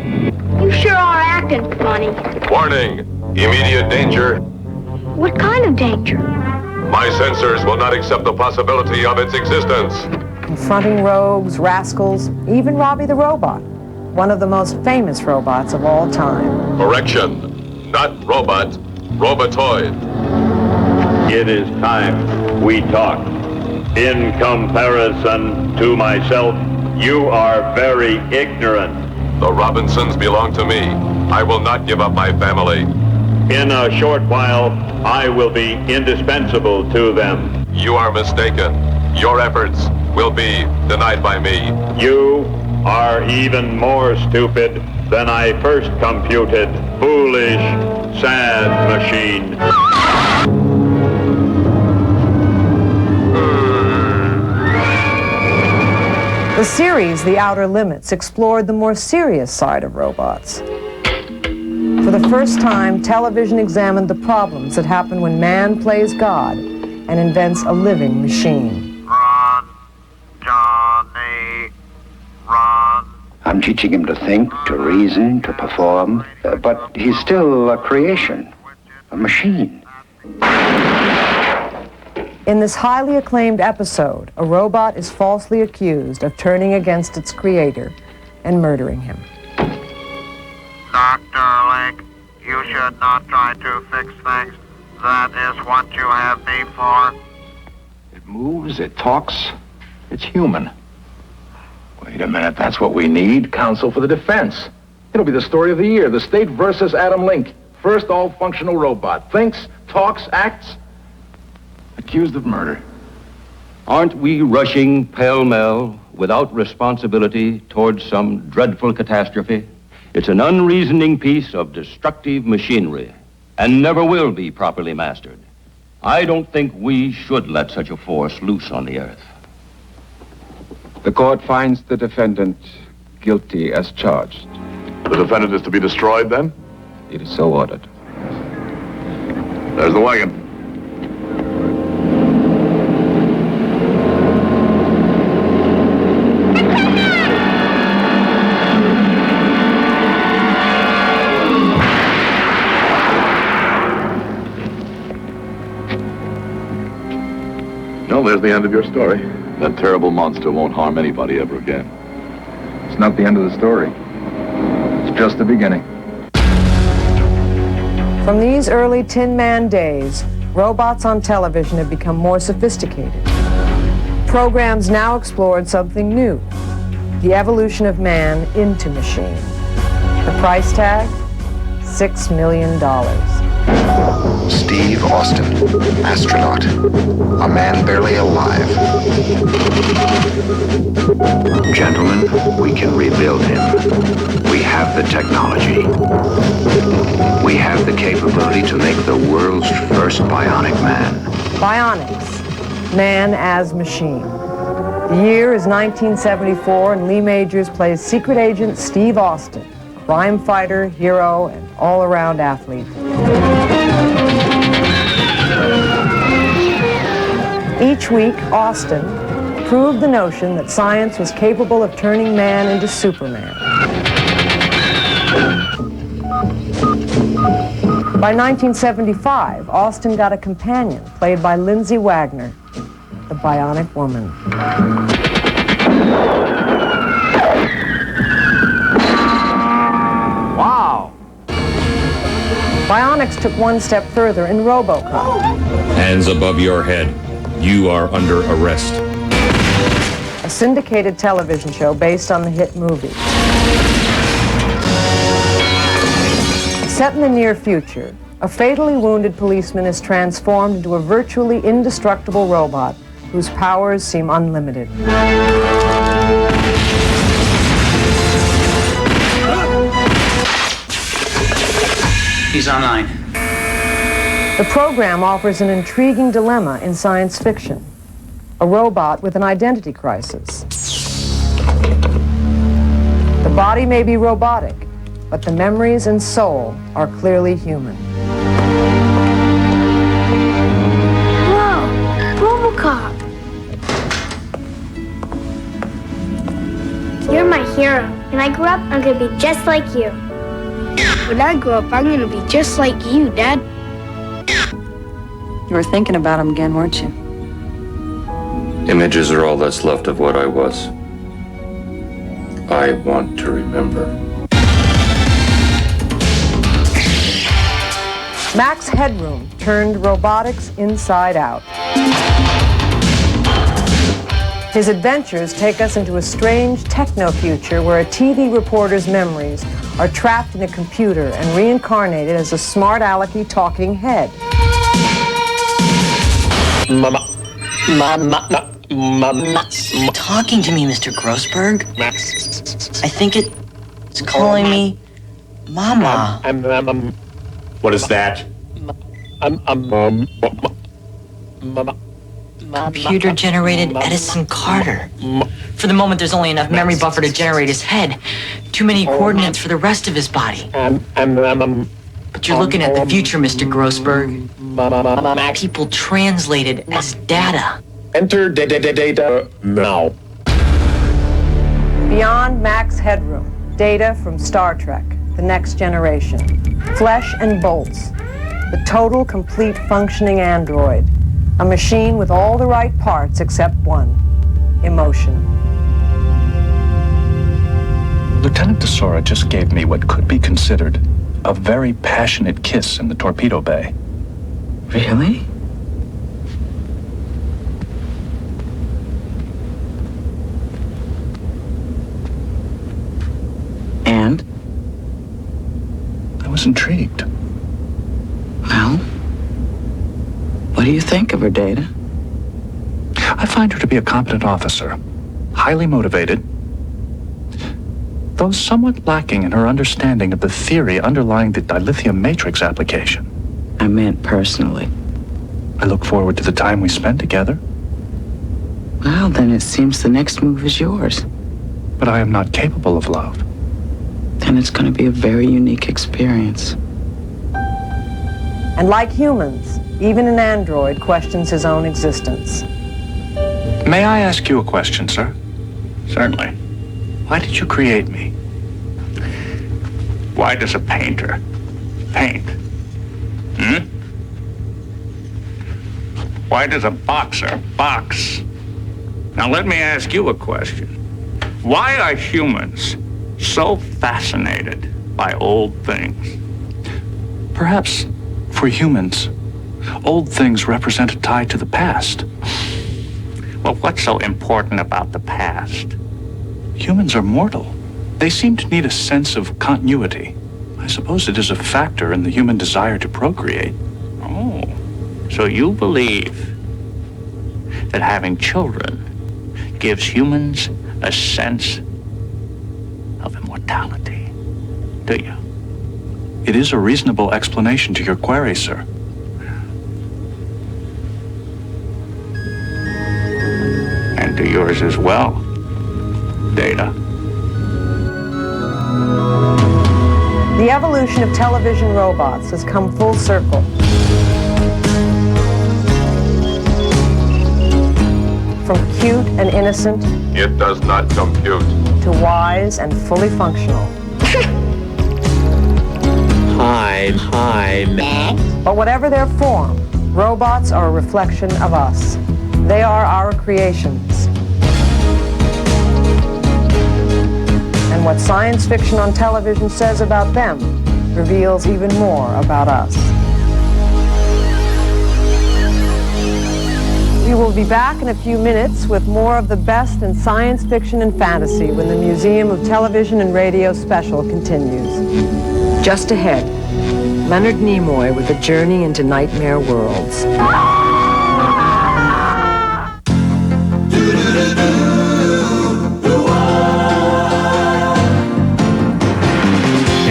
You sure are acting funny. Warning, immediate danger. What kind of danger? My sensors will not accept the possibility of its existence. Confronting rogues, rascals, even Robbie the Robot, one of the most famous robots of all time. Correction, not robot, robotoid. It is time we talk. In comparison to myself, you are very ignorant. The Robinsons belong to me. I will not give up my family. In a short while, I will be indispensable to them. You are mistaken. Your efforts will be denied by me. You are even more stupid than I first computed. Foolish, sad machine. The series, The Outer Limits, explored the more serious side of robots. For the first time, television examined the problems that happen when man plays God and invents a living machine. Run, Johnny, run. I'm teaching him to think, to reason, to perform, but he's still a creation, a machine. In this highly acclaimed episode, a robot is falsely accused of turning against its creator and murdering him. Dr. Lake, you should not try to fix things. That is what you have me for. It moves, it talks, it's human. Wait a minute, that's what we need? Counsel for the defense. It'll be the story of the year, the state versus Adam Link. First all-functional robot. Thinks, talks, acts. Accused of murder. Aren't we rushing pell-mell without responsibility towards some dreadful catastrophe? It's an unreasoning piece of destructive machinery and never will be properly mastered. I don't think we should let such a force loose on the earth. The court finds the defendant guilty as charged. The defendant is to be destroyed, then? It is so ordered. There's the wagon. Well, there's the end of your story. That terrible monster won't harm anybody ever again. It's not the end of the story. It's just the beginning. From these early Tin Man days, robots on television have become more sophisticated. Programs now explored something new, the evolution of man into machine. The price tag? $6 million. Steve Austin, astronaut, a man barely alive. Gentlemen, we can rebuild him. We have the technology. We have the capability to make the world's first bionic man. Bionics, man as machine. The year is 1974, and Lee Majors plays secret agent Steve Austin, crime fighter, hero, and all-around athlete. Each week, Austin proved the notion that science was capable of turning man into Superman. By 1975, Austin got a companion played by Lindsay Wagner, the Bionic Woman. Wow! Bionics took one step further in RoboCop. Hands above your head. You are under arrest. A syndicated television show based on the hit movie. Set in the near future, a fatally wounded policeman is transformed into a virtually indestructible robot whose powers seem unlimited. He's online. The program offers an intriguing dilemma in science fiction. A robot with an identity crisis. The body may be robotic, but the memories and soul are clearly human. Whoa, RoboCop. You're my hero. When I grow up, I'm gonna be just like you. When I grow up, I'm gonna be just like you, Dad. You were thinking about him again, weren't you? Images are all that's left of what I was. I want to remember. Max Headroom turned robotics inside out. His adventures take us into a strange techno-future where a TV reporter's memories are trapped in a computer and reincarnated as a smart alecky talking head. Mama. Talking to me, Mr. Grossberg. I think it's calling me Mama. What is that? Computer-generated Edison Carter. For the moment, there's only enough memory buffer to generate his head. Too many coordinates for the rest of his body. But you're looking at the future, Mr. Grossberg. People translated as data. Enter data now. Beyond Max Headroom, data from Star Trek, The Next Generation. Flesh and bolts. The total, complete, functioning android. A machine with all the right parts except one. Emotion. Lieutenant DeSora just gave me what could be considered a very passionate kiss in the torpedo bay. Really? And? I was intrigued. Well, what do you think of her, Data? I find her to be a competent officer, highly motivated, though somewhat lacking in her understanding of the theory underlying the dilithium matrix application. I meant personally. I look forward to the time we spend together. Well, then it seems the next move is yours. But I am not capable of love. Then it's going to be a very unique experience. And like humans, even an android questions his own existence. May I ask you a question, sir? Certainly. Why did you create me? Why does a painter paint? Why does a boxer box? Now let me ask you a question. Why are humans so fascinated by old things? Perhaps for humans, old things represent a tie to the past. Well, what's so important about the past? Humans are mortal. They seem to need a sense of continuity. I suppose it is a factor in the human desire to procreate. Oh, so you believe that having children gives humans a sense of immortality, do you? It is a reasonable explanation to your query, sir. And to yours as well, Data. The evolution of television robots has come full circle. From cute and innocent It does not compute. to wise and fully functional. Hi, Max. But whatever their form, robots are a reflection of us. They are our creations. And what science fiction on television says about them reveals even more about us. We will be back in a few minutes with more of the best in science fiction and fantasy when the Museum of Television and Radio special continues. Just ahead, Leonard Nimoy with a journey into nightmare worlds.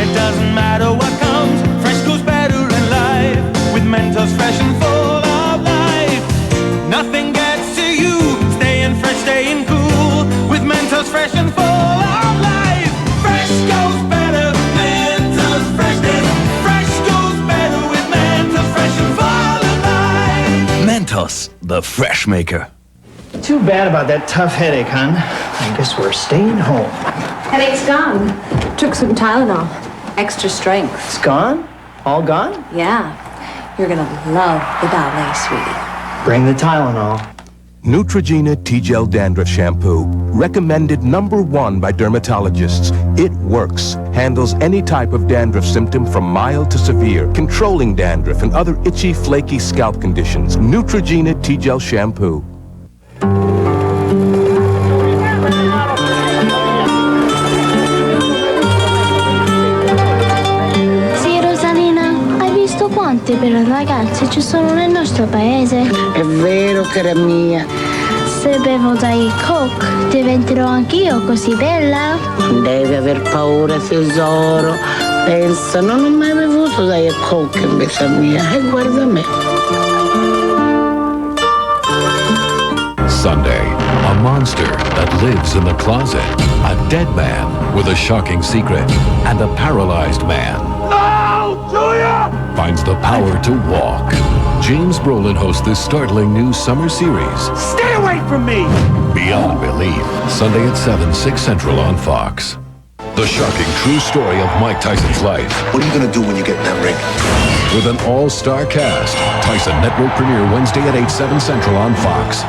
It doesn't matter what comes, fresh goes better in life. With Mentos fresh and full of life. Nothing gets to you, staying fresh, staying cool. With Mentos fresh and full of life. Fresh goes better, Mentos freshness. Fresh goes better with Mentos fresh and full of life. Mentos, the fresh maker. Too bad about that tough headache, hon. I guess we're staying home. Headache's gone. Took some Tylenol. Extra strength. It's gone? All gone? Yeah. You're gonna love the ballet, sweetie. Bring the Tylenol. Neutrogena T-Gel Dandruff Shampoo. Recommended #1 by dermatologists. It works. Handles any type of dandruff symptom from mild to severe. Controlling dandruff and other itchy, flaky scalp conditions. Neutrogena T-Gel Shampoo. Sì, Rosalina, hai visto quante belle ragazze ci sono nel nostro paese? È vero, cara mia. Se bevo dai Coke, diventerò anch'io così bella? Non devi aver paura, tesoro. Pensa, non ho mai bevuto dai Coke in vita mia. E guarda me. Sunday, a monster that lives in the closet, a dead man with a shocking secret, and a paralyzed man No, Julia! finds the power to walk. James Brolin hosts this startling new summer series, Stay away from me! Beyond Belief, Sunday at 7, 6 Central on Fox. The shocking true story of Mike Tyson's life. What are you gonna do when you get in that ring? With an all-star cast, Tyson Network premiere Wednesday at 8, 7 Central on Fox.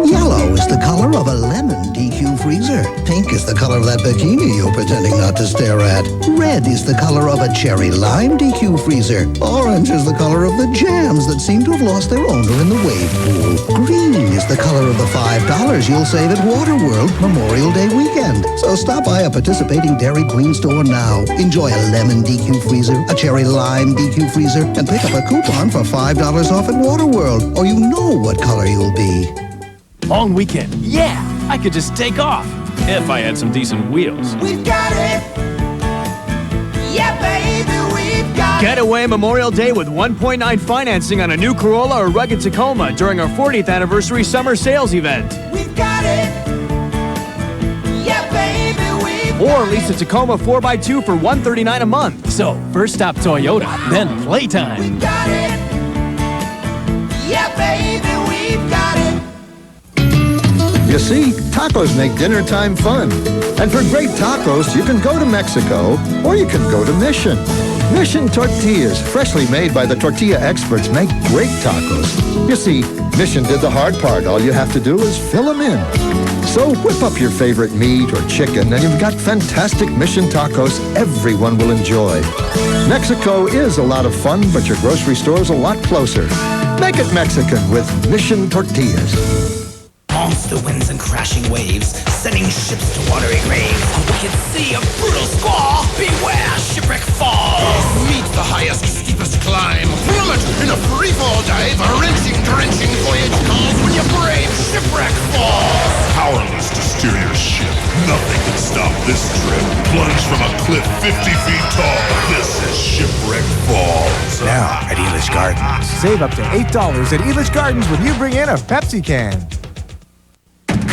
Yellow is the color of a lemon DQ freezer. Pink is the color of that bikini you're pretending not to stare at. Red is the color of a cherry lime DQ freezer. Orange is the color of the jams that seem to have lost their owner in the wave pool. Green is the color of the $5 you'll save at Waterworld Memorial Day weekend. So stop by a participating Dairy Queen store now. Enjoy a lemon DQ freezer, a cherry lime DQ freezer, and pick up a coupon for $5 off at Waterworld, or you know what color you'll be. Long weekend. Yeah, I could just take off if I had some decent wheels. We've got it! Yeah, baby, we've got Get away Memorial Day with 1.9 financing on a new Corolla or rugged Tacoma during our 40th anniversary summer sales event. We've got it! Yeah, baby, we've Or lease a Tacoma 4x2 for $139 a month. So, first stop Toyota, then playtime. got it! Yeah, baby, we've got it! You see, tacos make dinner time fun. And for great tacos, you can go to Mexico, or you can go to Mission. Mission tortillas, freshly made by the tortilla experts, make great tacos. You see, Mission did the hard part. All you have to do is fill them in. So whip up your favorite meat or chicken, and you've got fantastic Mission tacos everyone will enjoy. Mexico is a lot of fun, but your grocery store's a lot closer. Make it Mexican with Mission tortillas. Monster winds and crashing waves, sending ships to watery graves. A wicked sea of brutal squall, beware shipwreck falls. Meet the highest, steepest climb, plummet in a free-fall dive. A wrenching, drenching voyage calls when you brave shipwreck falls. Powerless to steer your ship, nothing can stop this trip. Plunge from a cliff 50 feet tall. This is Shipwreck Falls. Now at Elish Gardens. Save up to $8 at Elish Gardens when you bring in a Pepsi can.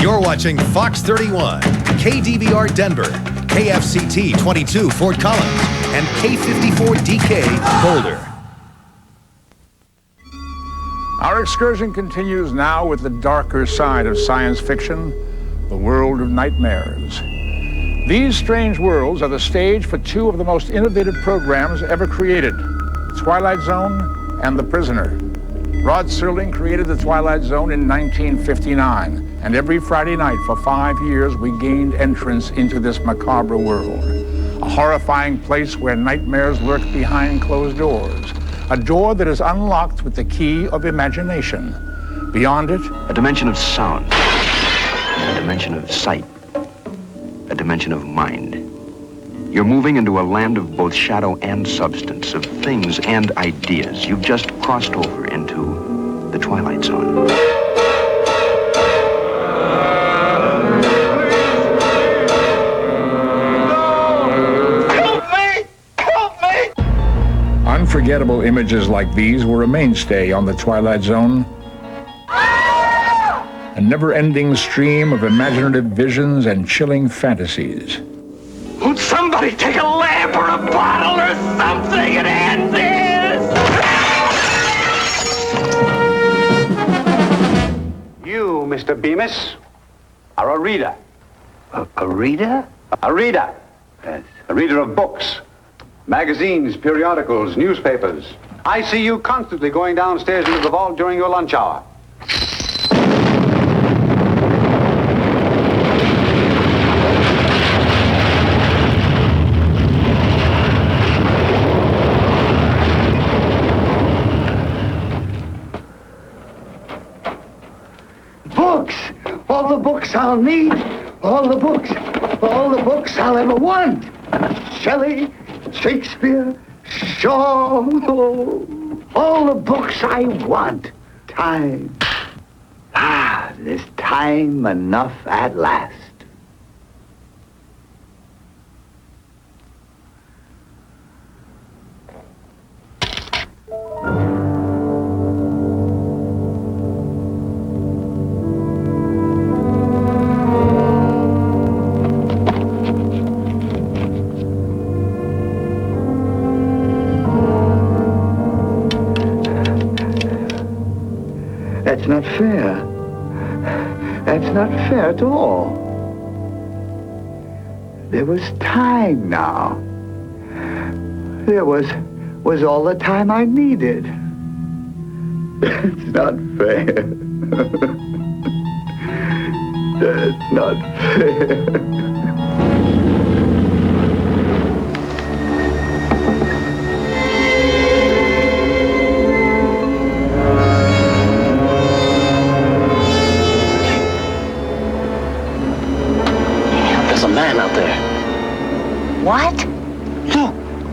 You're watching Fox 31, KDVR Denver, KFCT 22 Fort Collins, and K54DK Boulder. Our excursion continues now with the darker side of science fiction, the world of nightmares. These strange worlds are the stage for two of the most innovative programs ever created, Twilight Zone and The Prisoner. Rod Serling created The Twilight Zone in 1959, and every Friday night for 5 years we gained entrance into this macabre world. A horrifying place where nightmares lurk behind closed doors. A door that is unlocked with the key of imagination. Beyond it, a dimension of sound, a dimension of sight, a dimension of mind. You're moving into a land of both shadow and substance, of things and ideas. You've just crossed over into the Twilight Zone. unforgettable images like these were a mainstay on the Twilight Zone. A never-ending stream of imaginative visions and chilling fantasies. Would somebody take a lamp or a bottle or something and end this? You Mr. Bemis, are a reader. A reader? A reader. Yes. A reader of books, magazines, periodicals, newspapers. I see you constantly going downstairs into the vault during your lunch hour. Books! All the books I'll need. All the books I'll ever want. Shelley, Shakespeare, Shaw. All the books I want. Time. There's time enough at last. That's not fair. That's not fair at all. There was time now. There was all the time I needed. It's not fair. That's not fair. Out there. What?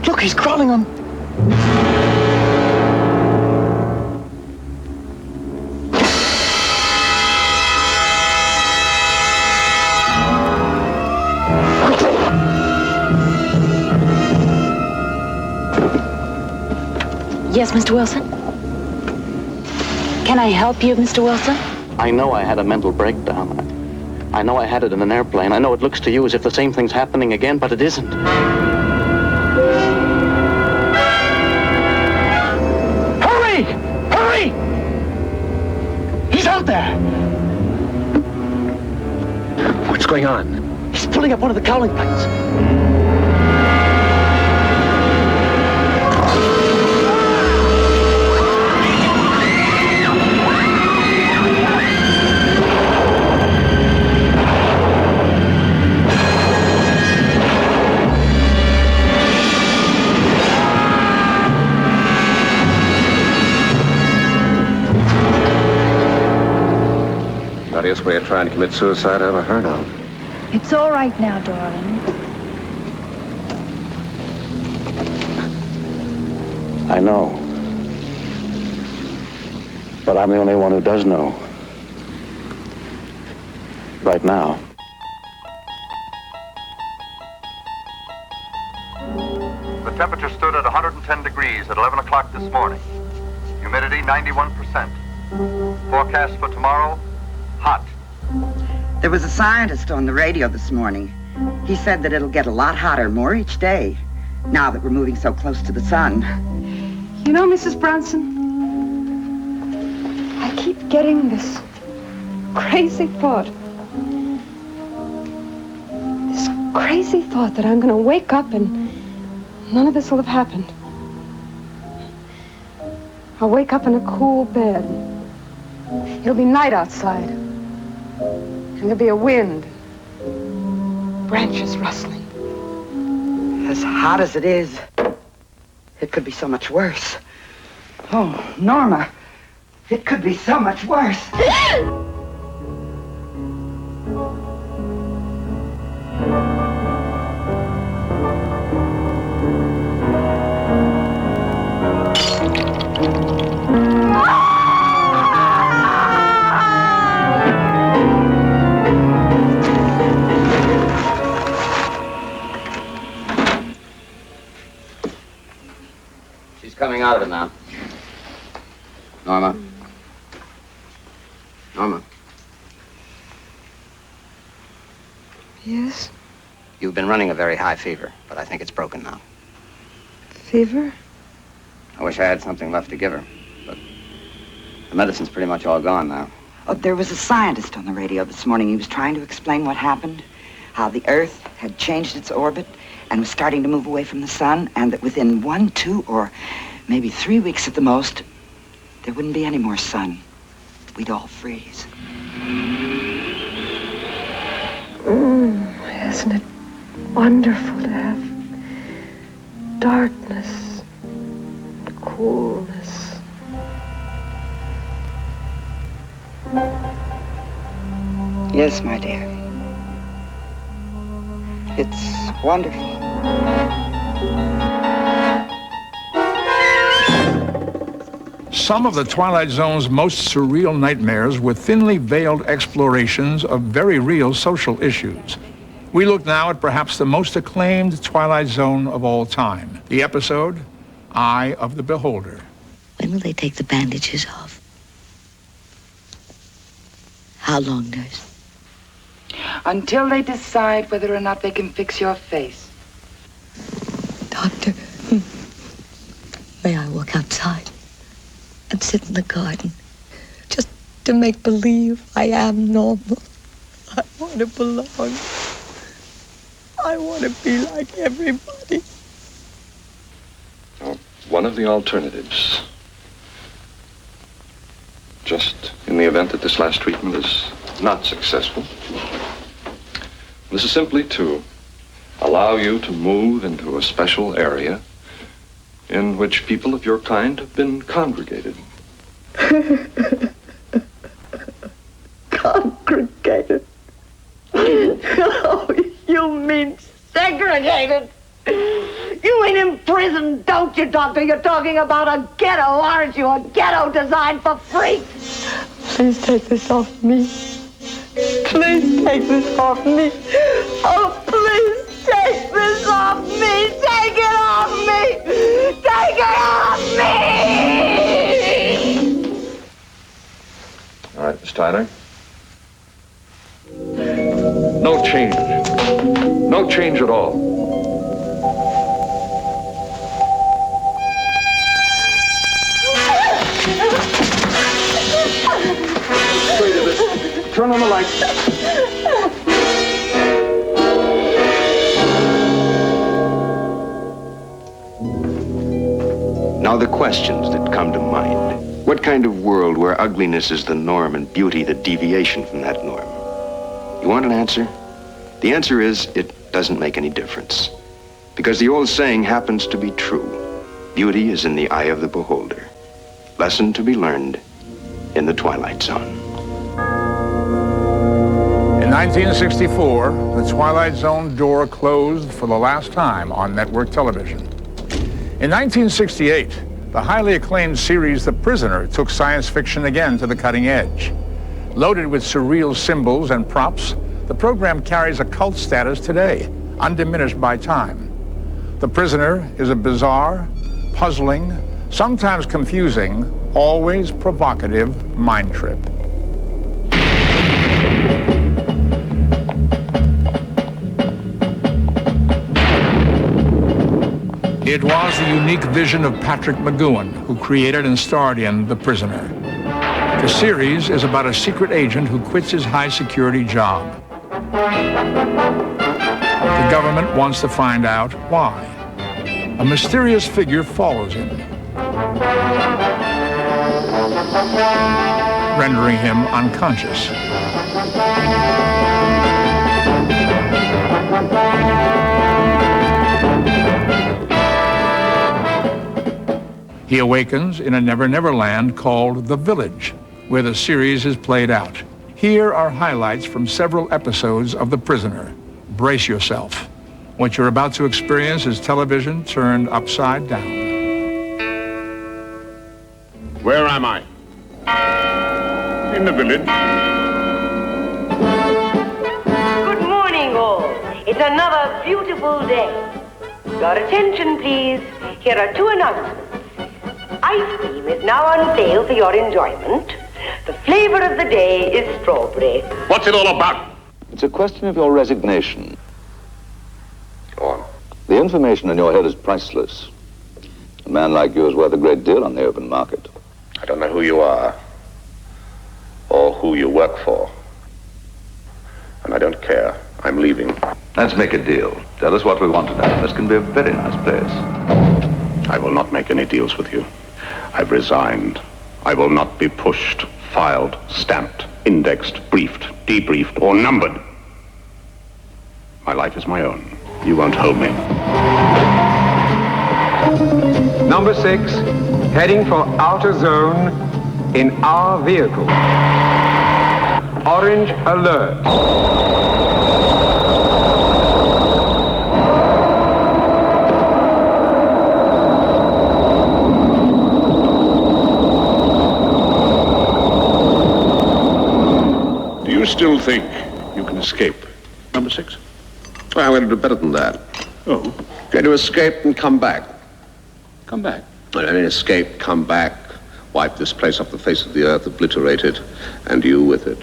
Look, he's crawling on. Yes, Mr. Wilson? Can I help you, Mr. Wilson? I know I had a mental breakdown. I know I had it in an airplane. I know it looks to you as if the same thing's happening again, but it isn't. Hurry! Hurry! He's out there! What's going on? He's pulling up one of the cowling plates. Naughtiest way of trying to commit suicide I ever heard of. It's all right now, darling. I know. But I'm the only one who does know. Right now. The temperature stood at 110 degrees at 11 o'clock this morning. Humidity 91%. Forecast for tomorrow, hot. There was a scientist on the radio this morning. He said that it'll get a lot hotter, more each day, now that we're moving so close to the sun. You know, Mrs. Bronson, I keep getting this crazy thought. This crazy thought that I'm going to wake up and none of this will have happened. I'll wake up in a cool bed. It'll be night outside. And there'll be a wind. Branches rustling. As hot as it is, it could be so much worse. Oh, Norma, it could be so much worse. Coming out of it now. Norma. Norma. Yes? You've been running a very high fever, but I think it's broken now. Fever? I wish I had something left to give her, but the medicine's pretty much all gone now. Oh, there was a scientist on the radio this morning. He was trying to explain what happened, how the Earth had changed its orbit and was starting to move away from the sun, and that within 1, 2, or maybe 3 weeks at the most, there wouldn't be any more sun. We'd all freeze. Isn't it wonderful to have darkness, coolness? Yes, my dear. It's wonderful. Some of the Twilight Zone's most surreal nightmares were thinly veiled explorations of very real social issues. We look now at perhaps the most acclaimed Twilight Zone of all time, the episode, Eye of the Beholder. When will they take the bandages off? How long, nurse? Until they decide whether or not they can fix your face. Doctor, may I walk outside and sit in the garden just to make believe I am normal? I want to belong. I want to be like everybody. One of the alternatives, just in the event that this last treatment is not successful, this is simply to allow you to move into a special area in which people of your kind have been congregated. Congregated? Oh, you mean segregated? You mean imprisoned, don't you, Doctor? You're talking about a ghetto, aren't you? A ghetto designed for freaks. Please take this off me. Please take this off me. Oh, please take this off me. Take it off me. Take it off me. All right, Miss Tyler. No change. No change at all. Wait a minute. Turn on the lights. Now the questions that come to mind. What kind of world where ugliness is the norm and beauty the deviation from that norm? You want an answer? The answer is it doesn't make any difference. Because the old saying happens to be true. Beauty is in the eye of the beholder. Lesson to be learned in the Twilight Zone. In 1964, the Twilight Zone door closed for the last time on network television. In 1968, the highly acclaimed series The Prisoner took science fiction again to the cutting edge. Loaded with surreal symbols and props, the program carries a cult status today, undiminished by time. The Prisoner is a bizarre, puzzling, sometimes confusing, always provocative mind trip. It was the unique vision of Patrick McGowan, who created and starred in The Prisoner. The series is about a secret agent who quits his high-security job. The government wants to find out why. A mysterious figure follows him, rendering him unconscious. He awakens in a never-never land called The Village, where the series is played out. Here are highlights from several episodes of The Prisoner. Brace yourself. What you're about to experience is television turned upside down. Where am I? In the village. Good morning, all. It's another beautiful day. Your attention, please. Here are two announcements. Ice cream is now on sale for your enjoyment. The flavor of the day is strawberry. What's it all about? It's a question of your resignation. Go on. The information in your head is priceless. A man like you is worth a great deal on the open market. I don't know who you are. Or who you work for. And I don't care. I'm leaving. Let's make a deal. Tell us what we want to know. This can be a very nice place. I will not make any deals with you. I've resigned. I will not be pushed, filed, stamped, indexed, briefed, debriefed, or numbered. My life is my own. You won't hold me. Number 6, heading for outer zone in our vehicle. Orange alert. Do you still think you can escape? Number 6? I'm going to do better than that. Oh? Going to escape and come back. Come back. I mean, escape, come back, wipe this place off the face of the earth, obliterate it, and you with it.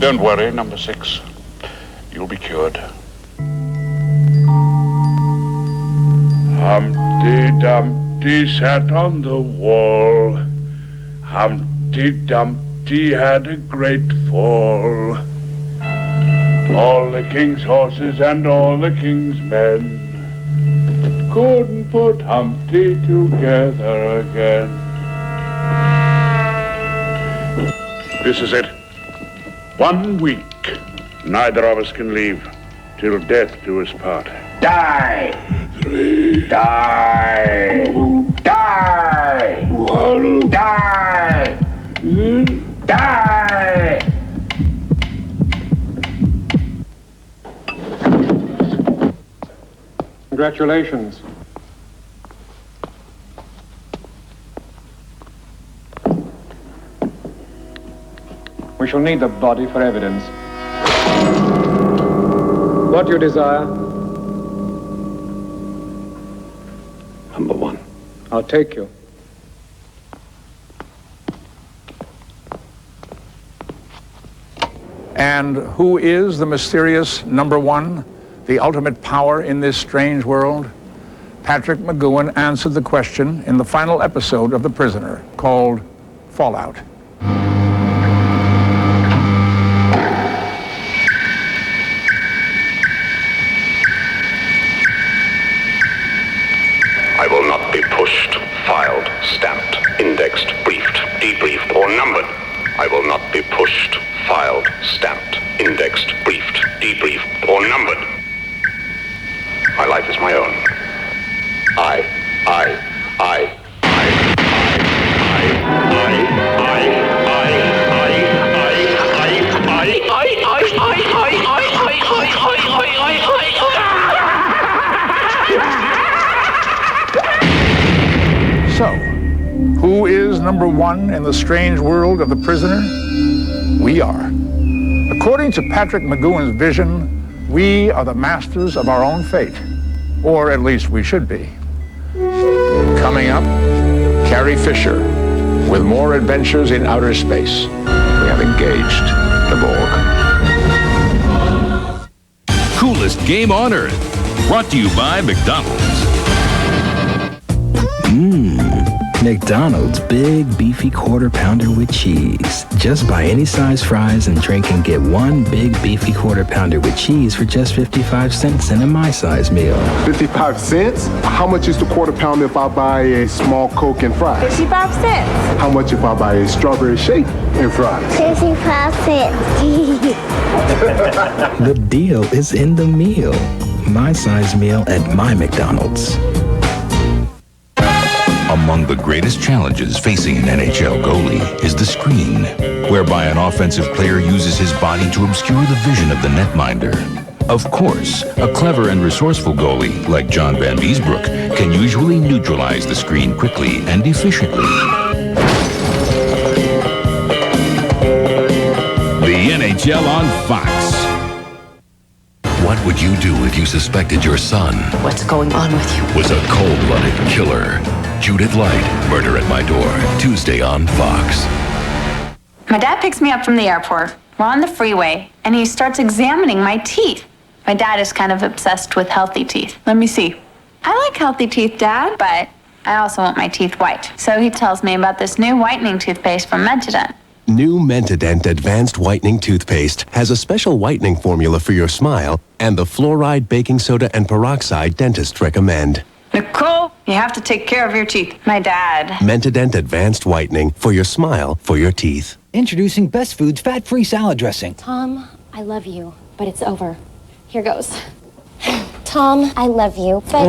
Don't worry, number 6. You'll be cured. Humpty Dumpty sat on the wall. Humpty Dumpty had a great fall. All the king's horses and all the king's men couldn't put Humpty together again. This is it. 1 week. Neither of us can leave till death do us part. Die! 3. Die! Die! 1. Die! Die! Congratulations. We shall need the body for evidence. What do you desire? Number 1. I'll take you. And who is the mysterious number 1, the ultimate power in this strange world? Patrick McGowan answered the question in the final episode of The Prisoner, called Fallout. I will not be pushed, filed, stamped, indexed, briefed, debriefed, or numbered. I will not be pushed, filed, stamped, indexed, briefed, debriefed, or numbered. My life is my own. I So, who is number 1 in the strange world of The Prisoner? We are. According to Patrick McGowan's vision, we are the masters of our own fate. Or at least we should be. Coming up, Carrie Fisher with more adventures in outer space. We have engaged the Borg. Coolest game on Earth. Brought to you by McDonald's. McDonald's Big Beefy Quarter Pounder with cheese. Just buy any size fries and drink and get 1 Big Beefy Quarter Pounder with cheese for just 55 cents in a My Size meal. 55 cents? How much is the quarter pounder if I buy a small Coke and fries? 55 cents. How much if I buy a strawberry shake and fries? 55 cents. The deal is in the meal. My Size meal at my McDonald's. Among the greatest challenges facing an NHL goalie is the screen, whereby an offensive player uses his body to obscure the vision of the netminder. Of course, a clever and resourceful goalie, like John Van Beesbrook, can usually neutralize the screen quickly and efficiently. The NHL on Fox. What would you do if you suspected your son What's going on with you? was a cold-blooded killer? Judith Light, Murder at My Door, Tuesday on Fox. My dad picks me up from the airport. We're on the freeway, and he starts examining my teeth. My dad is kind of obsessed with healthy teeth. Let me see. I like healthy teeth, Dad, but I also want my teeth white. So he tells me about this new whitening toothpaste from Mentadent. New Mentadent Advanced Whitening Toothpaste has a special whitening formula for your smile and the fluoride, baking soda, and peroxide dentists recommend. Nicole, you have to take care of your teeth. My dad. Mentadent Advanced Whitening for your smile, for your teeth. Introducing Best Foods fat-free salad dressing. Tom, I love you, but it's over. Here goes. Tom, I love you, but...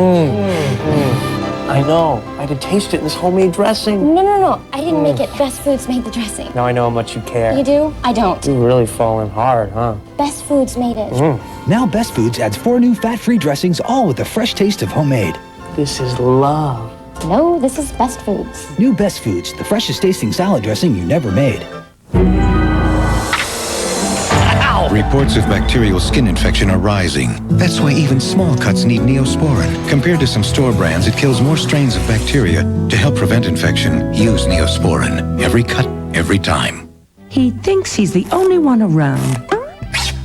I know. I could taste it in this homemade dressing. No. I didn't make it. Best Foods made the dressing. Now I know how much you care. You do? I don't. You're really falling hard, huh? Best Foods made it. Now Best Foods adds 4 new fat-free dressings, all with the fresh taste of homemade. This is love. No, this is Best Foods. New Best Foods, the freshest tasting salad dressing you never made. Reports of bacterial skin infection are rising. That's why even small cuts need Neosporin. Compared to some store brands, it kills more strains of bacteria. To help prevent infection, use Neosporin. Every cut, every time. He thinks he's the only one around.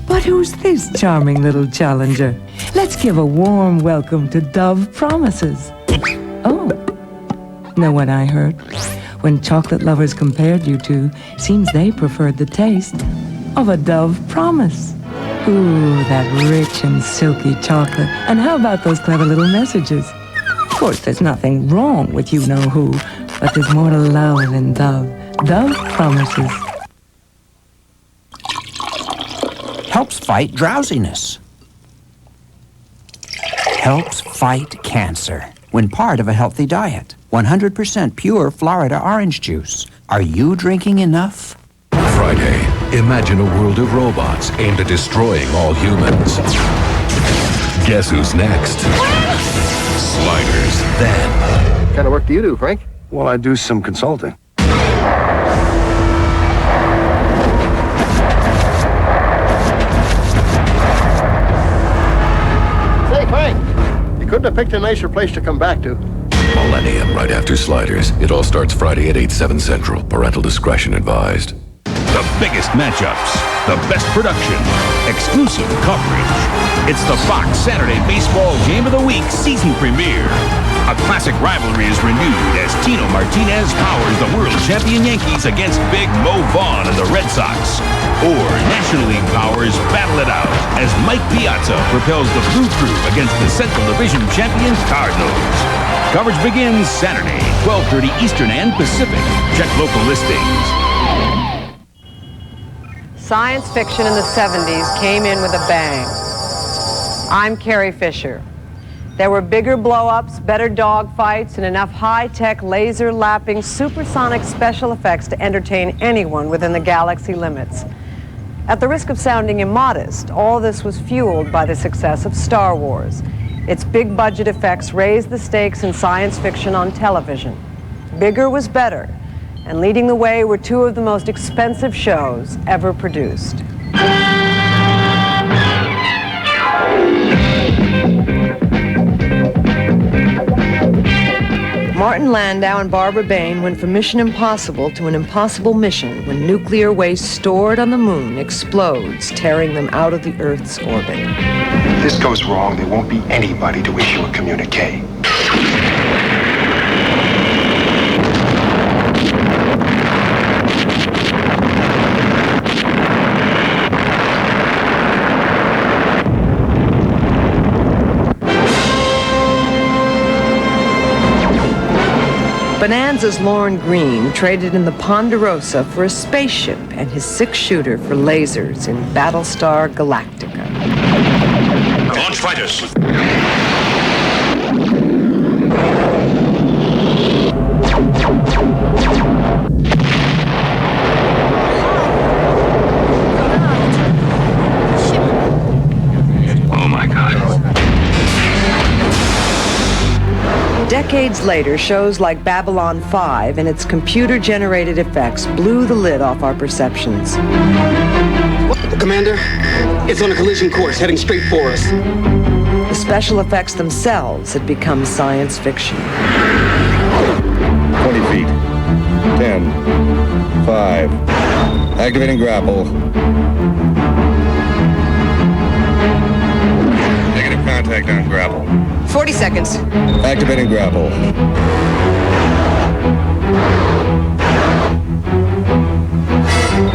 But who's this charming little challenger? Let's give a warm welcome to Dove Promises. Oh, know what I heard? When chocolate lovers compared you two, seems they preferred the taste of a Dove Promise. Ooh, that rich and silky chocolate. And how about those clever little messages? Of course, there's nothing wrong with you-know-who, but there's more to love than Dove. Dove Promises. Helps fight drowsiness. Helps fight cancer when part of a healthy diet. 100% pure Florida orange juice. Are you drinking enough? Friday, imagine a world of robots aimed at destroying all humans. Guess who's next? Sliders, then. What kind of work do you do, Frank? Well, I do some consulting. Say, Frank, you couldn't have picked a nicer place to come back to. Millennium right after Sliders. It all starts Friday at 8, 7 Central. Parental discretion advised. The biggest matchups, the best production, exclusive coverage. It's the Fox Saturday Baseball Game of the Week season premiere. A classic rivalry is renewed as Tino Martinez powers the world champion Yankees against Big Mo Vaughn and the Red Sox. Or National League powers battle it out as Mike Piazza propels the Blue Crew against the Central Division champions Cardinals. Coverage begins Saturday, 12:30 Eastern and Pacific. Check local listings. Science fiction in the 70s came in with a bang. I'm Carrie Fisher. There were bigger blow-ups, better dogfights, and enough high-tech, laser-lapping, supersonic special effects to entertain anyone within the galaxy limits. At the risk of sounding immodest, all this was fueled by the success of Star Wars. Its big-budget effects raised the stakes in science fiction on television. Bigger was better, and leading the way were 2 of the most expensive shows ever produced. Martin Landau and Barbara Bain went from Mission Impossible to an impossible mission when nuclear waste stored on the moon explodes, tearing them out of the Earth's orbit. If this goes wrong, there won't be anybody to issue a communique. Bonanza's Lorne Greene traded in the Ponderosa for a spaceship and his 6-shooter for lasers in Battlestar Galactica. Launch fighters. Oh my God. Decades later, shows like Babylon 5 and its computer-generated effects blew the lid off our perceptions. Commander, it's on a collision course, heading straight for us. The special effects themselves had become science fiction. 20 feet. 10. 5. Activating grapple. Negative contact on grapple. 40 seconds. Activating grapple.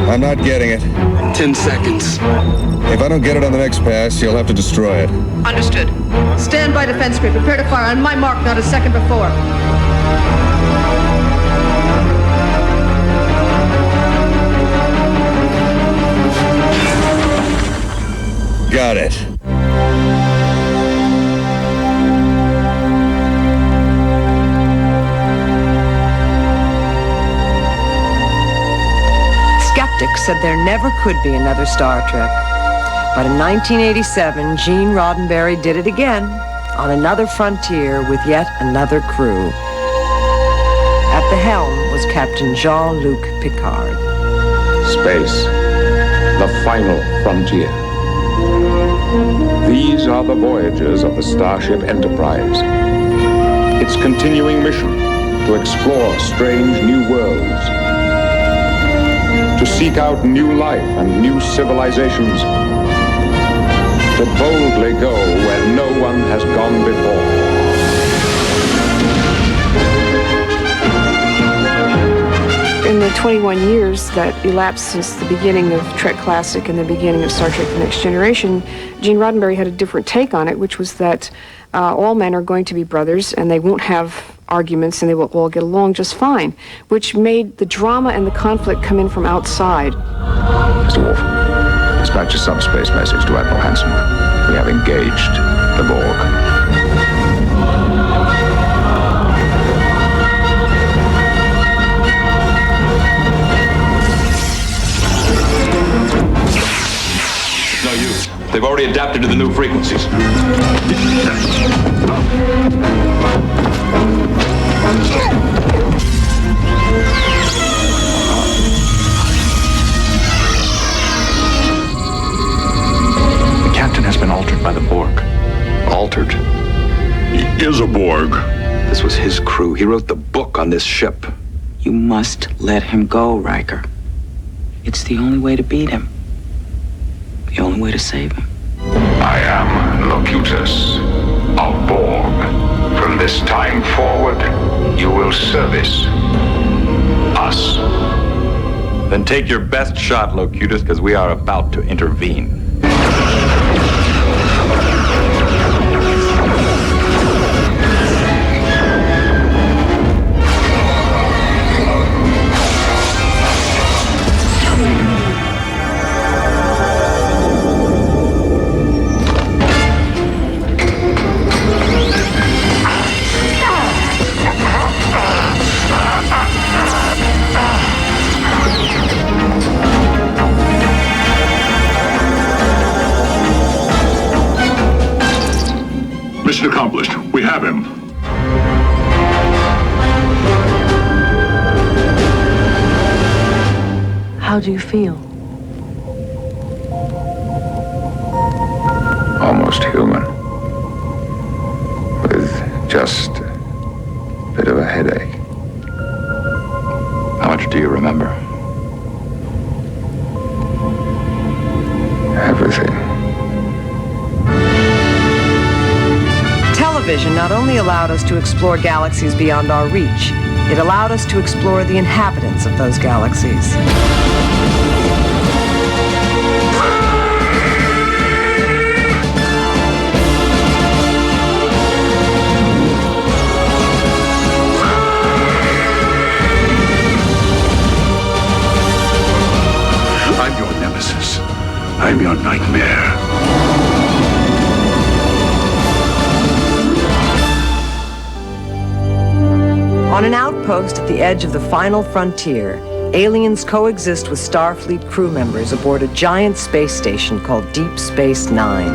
I'm not getting it. 10 seconds. If I don't get it on the next pass, you'll have to destroy it. Understood. Stand by defense grid. Prepare to fire on my mark, not a second before. Got it. Skeptics said there never could be another Star Trek. But in 1987, Gene Roddenberry did it again on another frontier with yet another crew. At the helm was Captain Jean-Luc Picard. Space, the final frontier. These are the voyages of the Starship Enterprise. Its continuing mission to explore strange new worlds, to seek out new life and new civilizations, to boldly go where no one has gone before. In the 21 years that elapsed since the beginning of Trek Classic and the beginning of Star Trek The Next Generation, Gene Roddenberry had a different take on it, which was that all men are going to be brothers and they won't have arguments and they will all get along just fine, which made the drama and the conflict come in from outside. Mr. Worf, dispatch a subspace message to Admiral Hansen. We have engaged the Borg. No use. They've already adapted to the new frequencies. The captain has been altered by the Borg. Altered? He is a Borg. This was his crew. He wrote the book on this ship. You must let him go, Riker. It's the only way to beat him. The only way to save him. I am Locutus of Borg. From this time forward, you will service us. Then take your best shot, Locutus, because we are about to intervene. Mission accomplished. We have him. How do you feel? Almost human. With just a bit of a headache. How much do you remember? Everything. Television not only allowed us to explore galaxies beyond our reach, it allowed us to explore the inhabitants of those galaxies. I'm your nemesis. I'm your nightmare. On an outpost at the edge of the final frontier, aliens coexist with Starfleet crew members aboard a giant space station called Deep Space Nine.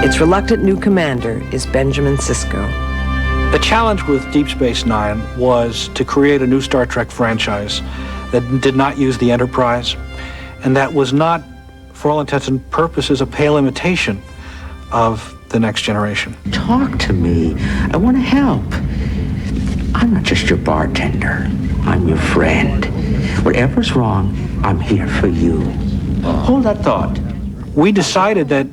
Its reluctant new commander is Benjamin Sisko. The challenge with Deep Space Nine was to create a new Star Trek franchise that did not use the Enterprise, and that was not, for all intents and purposes, a pale imitation of The Next Generation. Talk to me. I want to help. I'm not just your bartender. I'm your friend. Whatever's wrong, I'm here for you. Hold that thought. We decided that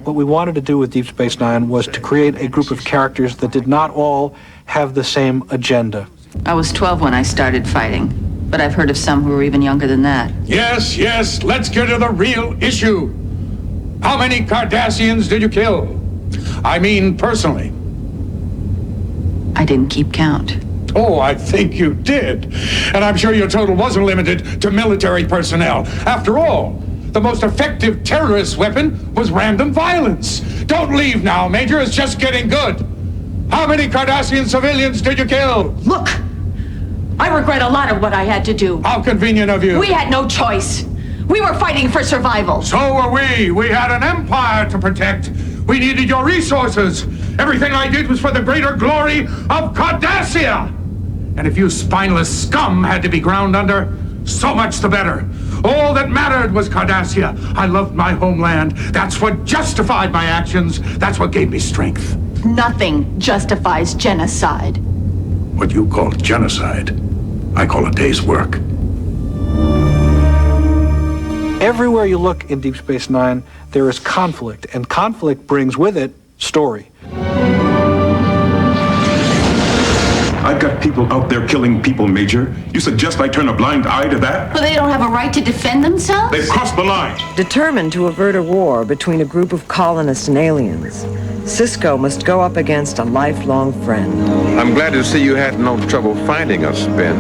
what we wanted to do with Deep Space Nine was to create a group of characters that did not all have the same agenda. I was 12 when I started fighting, but I've heard of some who were even younger than that. Yes, yes, let's get to the real issue. How many Cardassians did you kill? I mean, personally. I didn't keep count. Oh, I think you did. And I'm sure your total wasn't limited to military personnel. After all, the most effective terrorist weapon was random violence. Don't leave now, Major. It's just getting good. How many Cardassian civilians did you kill? Look, I regret a lot of what I had to do. How convenient of you. We had no choice. We were fighting for survival. So were we. We had an empire to protect. We needed your resources. Everything I did was for the greater glory of Cardassia. And if you spineless scum had to be ground under, so much the better. All that mattered was Cardassia. I loved my homeland. That's what justified my actions. That's what gave me strength. Nothing justifies genocide. What you call genocide, I call a day's work. Everywhere you look in Deep Space Nine, there is conflict, and conflict brings with it story. I've got people out there killing people, Major. You suggest I turn a blind eye to that? But they don't have a right to defend themselves? They've crossed the line. Determined to avert a war between a group of colonists and aliens, Sisko must go up against a lifelong friend. I'm glad to see you had no trouble finding us, Ben.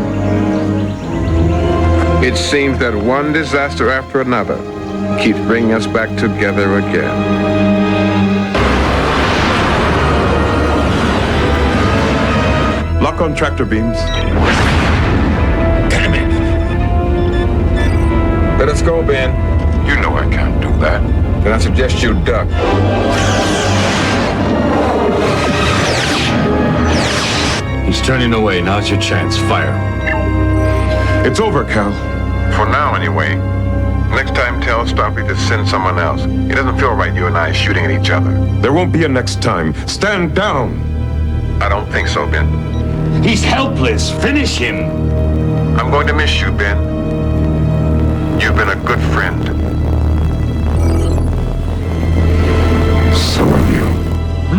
It seems that one disaster after another keeps bringing us back together again. Lock on tractor beams. Damn it! Let us go, Ben. You know I can't do that. Then I suggest you duck. He's turning away. Now's your chance. Fire. It's over, Cal. For now, anyway. Next time, tell Starfleet to send someone else. It doesn't feel right you and I shooting at each other. There won't be a next time. Stand down. I don't think so, Ben. He's helpless. Finish him. I'm going to miss you, Ben. You've been a good friend. So are you.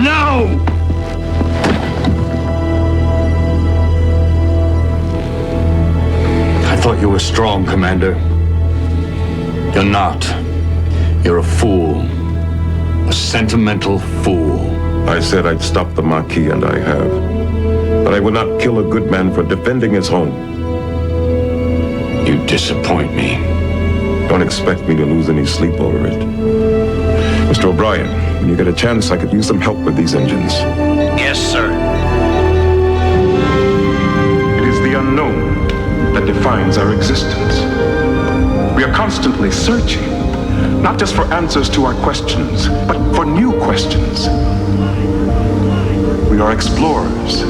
No! I thought you were strong, Commander. You're not. You're a fool. A sentimental fool. I said I'd stop the Maquis, and I have. But I would not kill a good man for defending his home. You disappoint me. Don't expect me to lose any sleep over it. Mr. O'Brien, when you get a chance, I could use some help with these engines. Yes, sir. It is the unknown that defines our existence. We are constantly searching, not just for answers to our questions, but for new questions. We are explorers.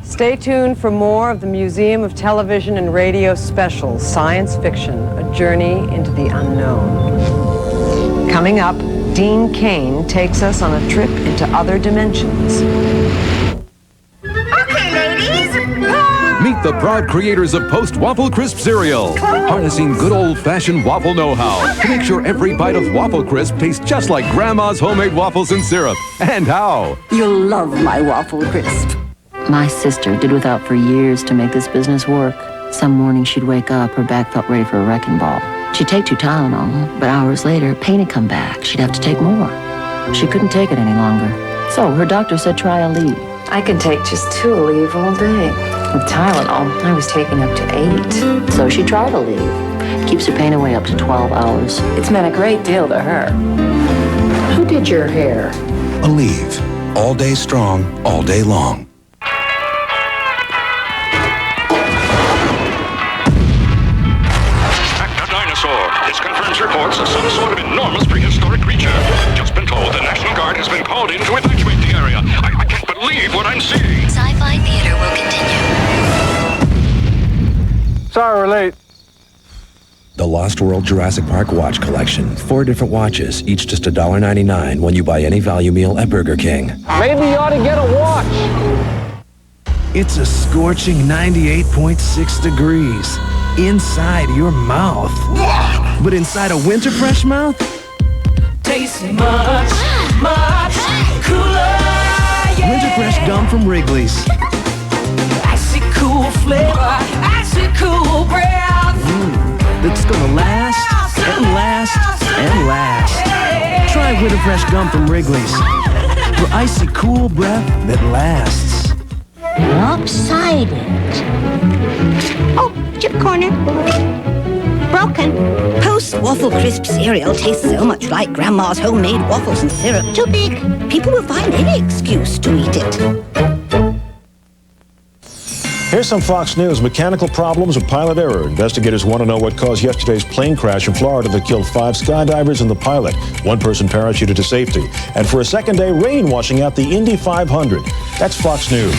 Stay tuned for more of the Museum of Television and Radio specials, Science Fiction, A Journey into the Unknown. Coming up, Dean Cain takes us on a trip into other dimensions. Meet the proud creators of Post-Waffle Crisp cereal, harnessing good old-fashioned waffle know-how to make sure every bite of Waffle Crisp tastes just like Grandma's homemade waffles and syrup. And how? You'll love my Waffle Crisp. My sister did without for years to make this business work. Some morning she'd wake up, her back felt ready for a wrecking ball. She'd take 2 Tylenol, but hours later, pain had come back. She'd have to take more. She couldn't take it any longer. So her doctor said try a leave. I can take just 2 Aleve all day. With Tylenol, I was taking up to 8. So she tried a leave. Keeps her pain away up to 12 hours. It's meant a great deal to her. Who cut your hair. Aleve. All day strong, all day long. A dinosaur. This confirms reports of some sort of enormous prehistoric creature. Just been told the National Guard has been called in to evacuate the area. I can't believe what I'm seeing. Sci-Fi Theater will continue. Sorry we're late. The Lost World Jurassic Park Watch Collection. 4 different watches, each just $1.99 when you buy any value meal at Burger King. Maybe you ought to get a watch. It's a scorching 98.6 degrees inside your mouth. But inside a winter fresh mouth? Tastes much, much cooler. Yeah. Winter fresh gum from Wrigley's. Icy cool flavor, icy cool breath. That's gonna last and last and last. Try Winter Fresh Gum from Wrigley's for icy cool breath that lasts. Lopsided. Oh, chip corner. Broken. Post Waffle Crisp cereal tastes so much like Grandma's homemade waffles and syrup. Too big. People will find any excuse to eat it. Here's some Fox News. Mechanical problems or pilot error. Investigators want to know what caused yesterday's plane crash in Florida that killed 5 skydivers and the pilot. 1 person parachuted to safety. And for a second day, rain washing out the Indy 500. That's Fox News.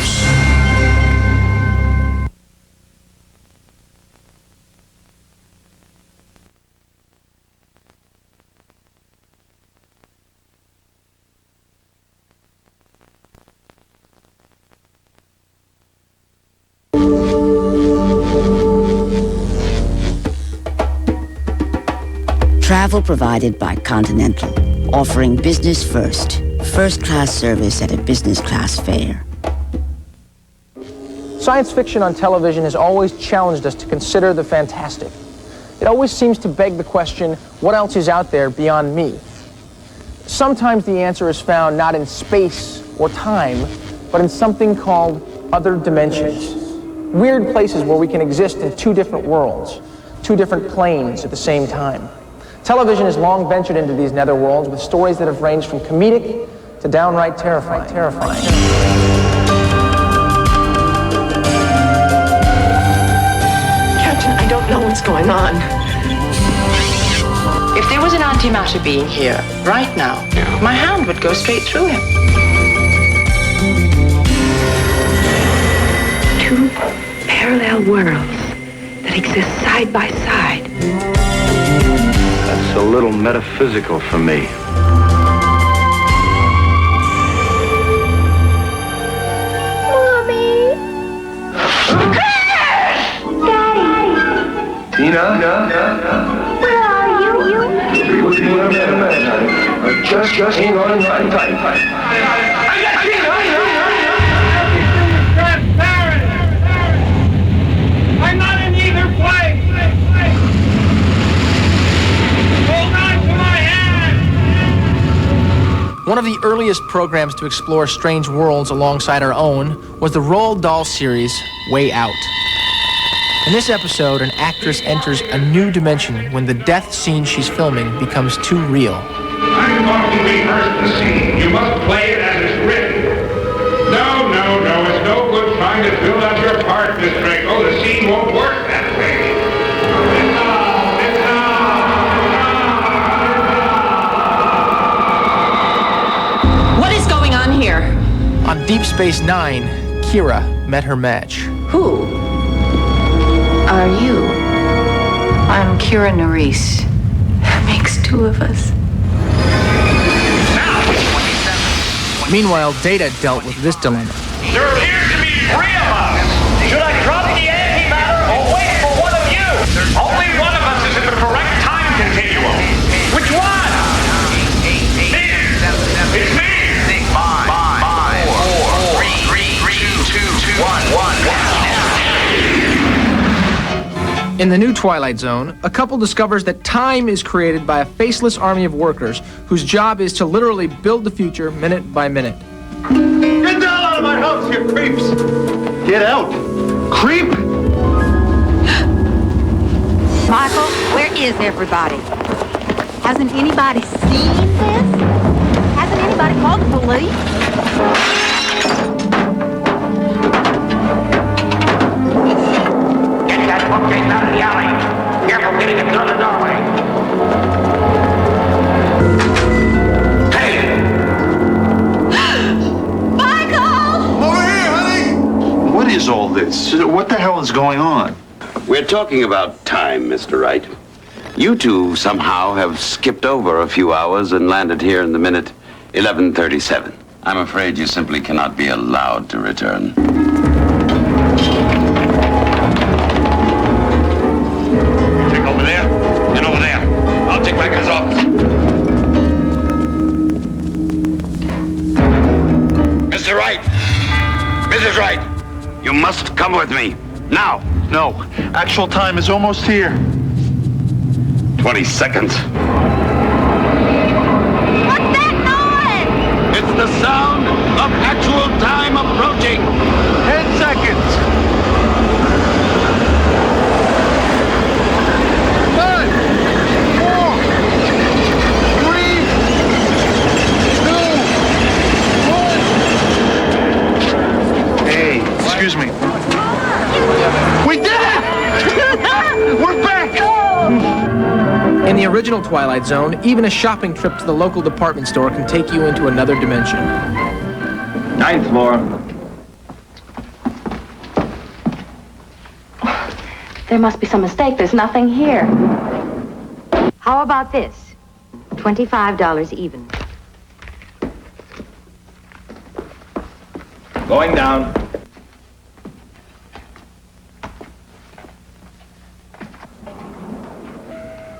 Travel provided by Continental, offering business first-class service at a business class fare. Science fiction on television has always challenged us to consider the fantastic. It always seems to beg the question, what else is out there beyond me? Sometimes the answer is found not in space or time, but in something called other dimensions. Weird places where we can exist in 2 different worlds, 2 different planes at the same time. Television has long ventured into these netherworlds with stories that have ranged from comedic to downright terrifying. Captain, I don't know what's going on. If there was an antimatter being here, right now, my hand would go straight through him. 2 parallel worlds that exist side by side. That's a little metaphysical for me. Mommy! Tina? Where are you? Just hang on tight. I'm not in either place! Hold on to my hand! One of the earliest programs to explore strange worlds alongside our own was the Roald Dahl series, Way Out. In this episode, an actress enters a new dimension when the death scene she's filming becomes too real. I'm talking rehearse the scene. You must play it as it's written. No. It's no good trying to build up your part, Miss Draco. The scene won't work that way. What is going on here? On Deep Space Nine, Kira met her match. Who are you? I'm Kira Nerys. That makes 2 of us. Meanwhile, Data dealt with this dilemma. There appears to be 3 of us. Should I drop the antimatter or wait for one of you? Only one of us is in the correct time continuum. Which one? It's me. 5, 4, 3, 2, 1. In the new Twilight Zone, a couple discovers that time is created by a faceless army of workers whose job is to literally build the future minute by minute. Get down out of my house, you creeps! Get out! Creep! Michael, where is everybody? Hasn't anybody seen this? Billy. Get that bookcase out of the alley. Careful getting it through the doorway. What is all this? What the hell is going on? We're talking about time, Mr. Wright. You two somehow have skipped over a few hours and landed here in the minute 11:37. I'm afraid you simply cannot be allowed to return. Check over there and over there. I'll check back in his office. Mr. Wright! Mrs. Wright! You must come with me. Now! No. Actual time is almost here. 20 seconds. What's that noise? It's the sound of actual time approaching. 10 seconds. 5, 4, 3, 2, 1. Hey, excuse me. We did it! We're back! In the original Twilight Zone, even a shopping trip to the local department store can take you into another dimension. 9th floor. There must be some mistake. There's nothing here. How about this? $25 even. Going down.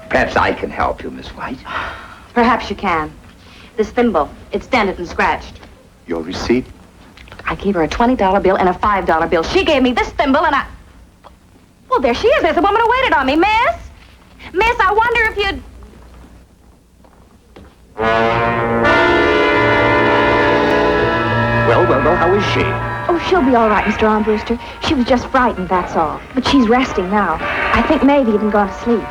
Perhaps I can help you, Miss White. Perhaps you can. This thimble, it's dented and scratched. Your receipt? I gave her a $20 bill and a $5 bill. She gave me this thimble and I... Well, there she is. There's a woman who waited on me. Miss? Miss, I wonder if you'd... Well, how is she? Oh, she'll be all right, Mr. Armbruster. She was just frightened, that's all. But she's resting now. I think maybe even gone to sleep.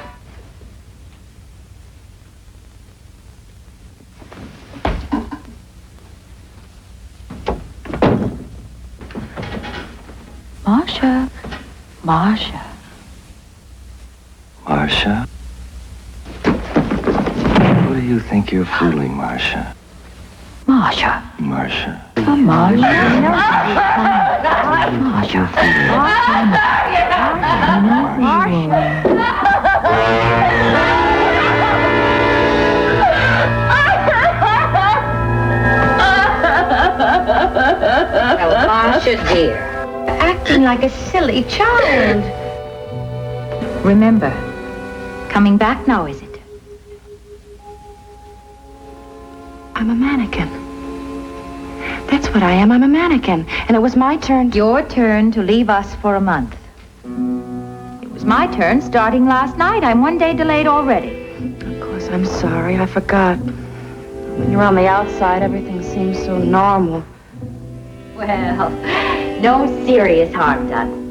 Marcia. Marcia. Marcia? Who do you think you're fooling, Marcia? Marcia. Marcia. Marcia. Well, Marcia, dear. Acting like a silly child. Remember, coming back now, is it? I'm a mannequin. That's what I am. I'm a mannequin. And it was my turn. Your turn to leave us for a month. It was my turn starting last night. I'm one day delayed already. Of course, I'm sorry. I forgot. When you're on the outside, everything seems so normal. Well, no serious harm done.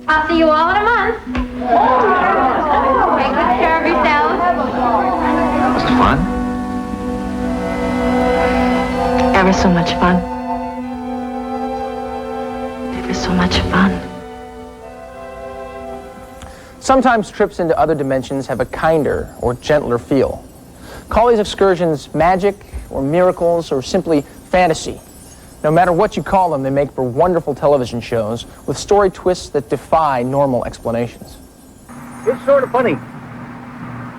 I'll see you all in a month. Take good care of yourselves. Was it fun? Ever so much fun. Ever so much fun. Sometimes trips into other dimensions have a kinder or gentler feel. Call these excursions magic or miracles or simply fantasy. No matter what you call them, they make for wonderful television shows with story twists that defy normal explanations. It's sort of funny.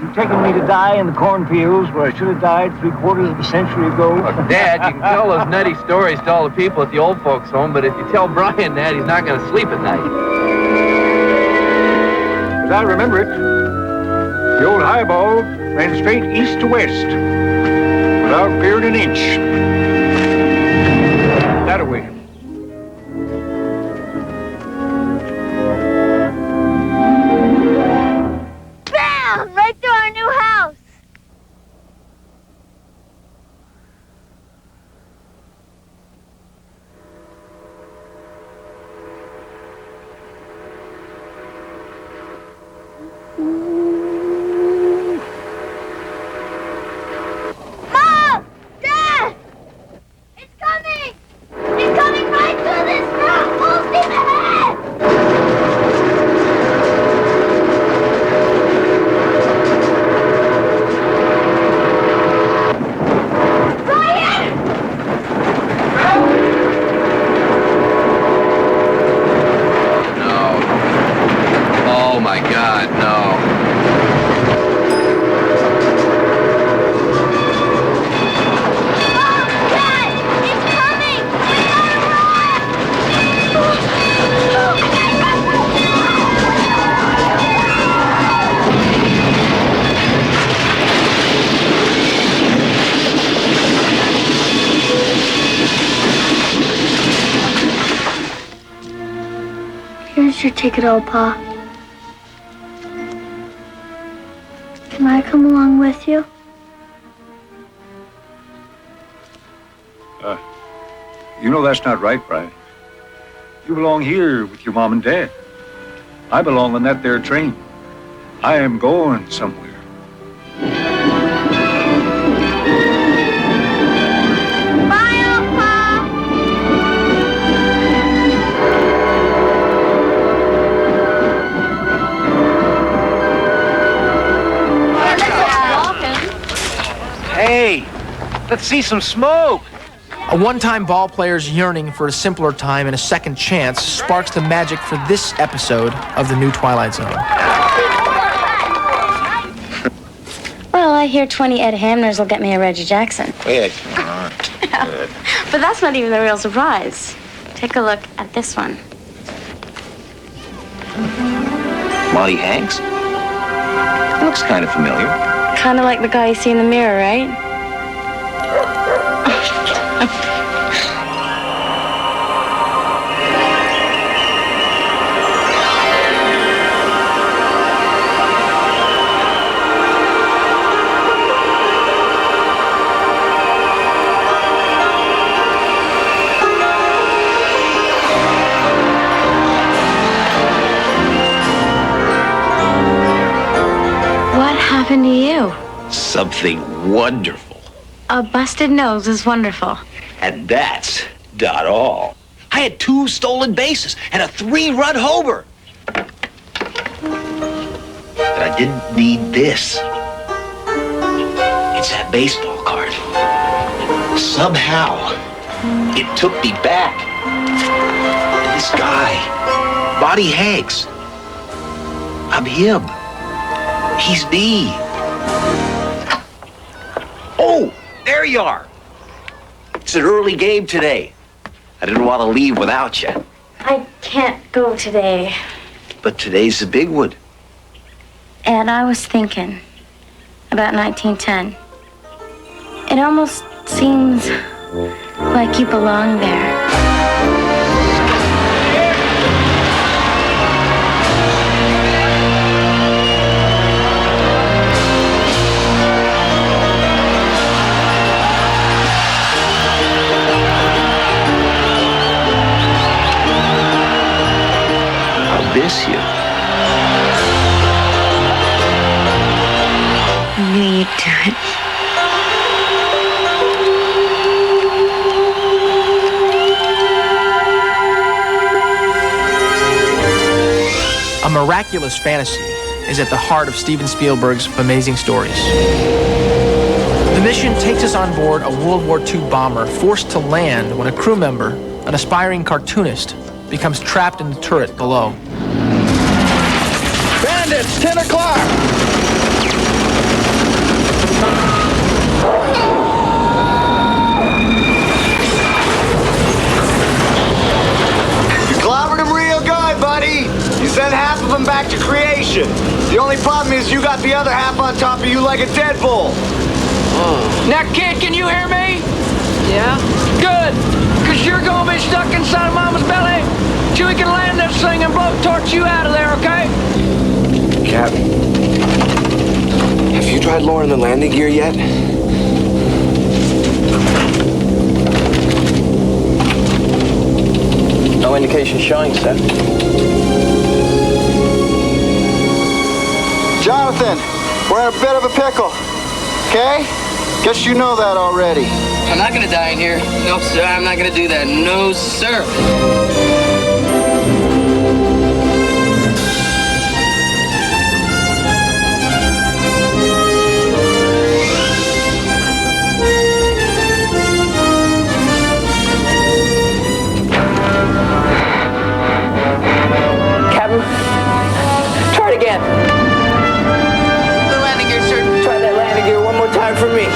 You've taken me to die in the cornfields where I should have died 3/4 of a century ago. Look, Dad, you can tell those nutty stories to all the people at the old folks' home, but if you tell Brian that, he's not going to sleep at night. As I remember it, the old highball ran straight east to west without fearing an inch. That-a-way. Bam! Right to our new house. Mom! Dad! Where's your ticket, old Pa? Can I come along with you? You know that's not right, Brian. You belong here with your mom and dad. I belong on that there train. I am going somewhere. Bye, old Pa! Hey, let's see some smoke. A one-time ball player's yearning for a simpler time and a second chance sparks the magic for this episode of the new Twilight Zone. Well, I hear 20 Ed Hamners will get me a Reggie Jackson. Yeah, come on. Good. But that's not even the real surprise. Take a look at this one. Monty Hanks? Looks kind of familiar. Kind of like the guy you see in the mirror, right? What happened to you? Something wonderful. A busted nose is wonderful. And that's not all. I had 2 stolen bases and a 3-run homer. But I didn't need this. It's that baseball card. Somehow, it took me back. And this guy, Monty Hanks, I'm him. He's me. Oh, there you are. It's an early game today. I didn't want to leave without you. I can't go today. But today's the big one. And I was thinking about 1910. It almost seems like you belong there. Miss you. I knew you'd do it. A miraculous fantasy is at the heart of Steven Spielberg's amazing stories. The mission takes us on board a World War II bomber forced to land when a crew member, an aspiring cartoonist, becomes trapped in the turret below. Bandits, 10 o'clock! You clobbered him real good, buddy. You sent half of him back to creation. The only problem is you got the other half on top of you like a deadbolt. Now, kid, can you hear me? Yeah? Good, because you're going to be stuck inside Mama's belly till we can land this thing and blowtorch you out of there, okay? Cap, have you tried lowering the landing gear yet? No indication showing, Seth. Jonathan, we're in a bit of a pickle. Okay? Guess you know that already. I'm not gonna die in here. No, sir, I'm not gonna do that. No, sir. Captain, try it again. The landing gear, sir. Try that landing gear one more time for me.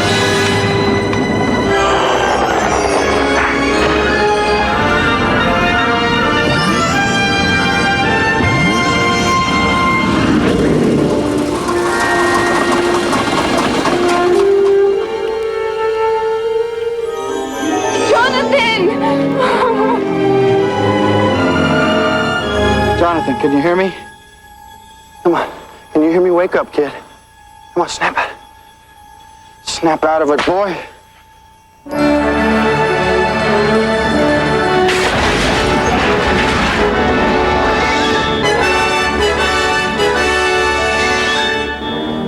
Listen, can you hear me? Come on. Can you hear me? Wake up, kid. Come on, snap it. Snap out of it, boy.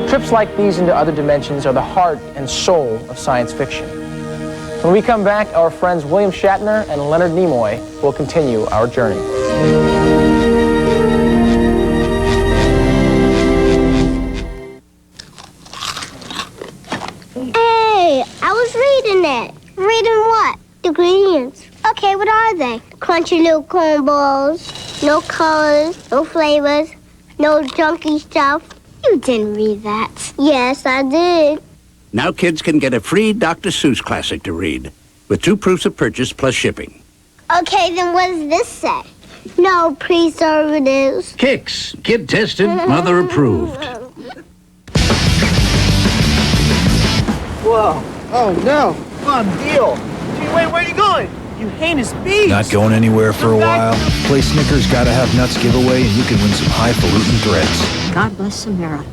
Trips like these into other dimensions are the heart and soul of science fiction. When we come back, our friends William Shatner and Leonard Nimoy will continue our journey. Hey, I was reading it. Reading what? The ingredients. Okay, what are they? Crunchy little corn balls, no colors, no flavors, no junky stuff. You didn't read that. Yes, I did. Now kids can get a free Dr. Seuss classic to read with 2 proofs of purchase plus shipping. Okay, then what does this say? No preservatives. Kicks, kid tested, mother approved. Whoa. Oh, no. Come on, deal. Gee, wait, where are you going? You heinous beast. Not going anywhere for a while. Play Snickers Gotta Have Nuts giveaway and you can win some highfalutin threads. God bless America.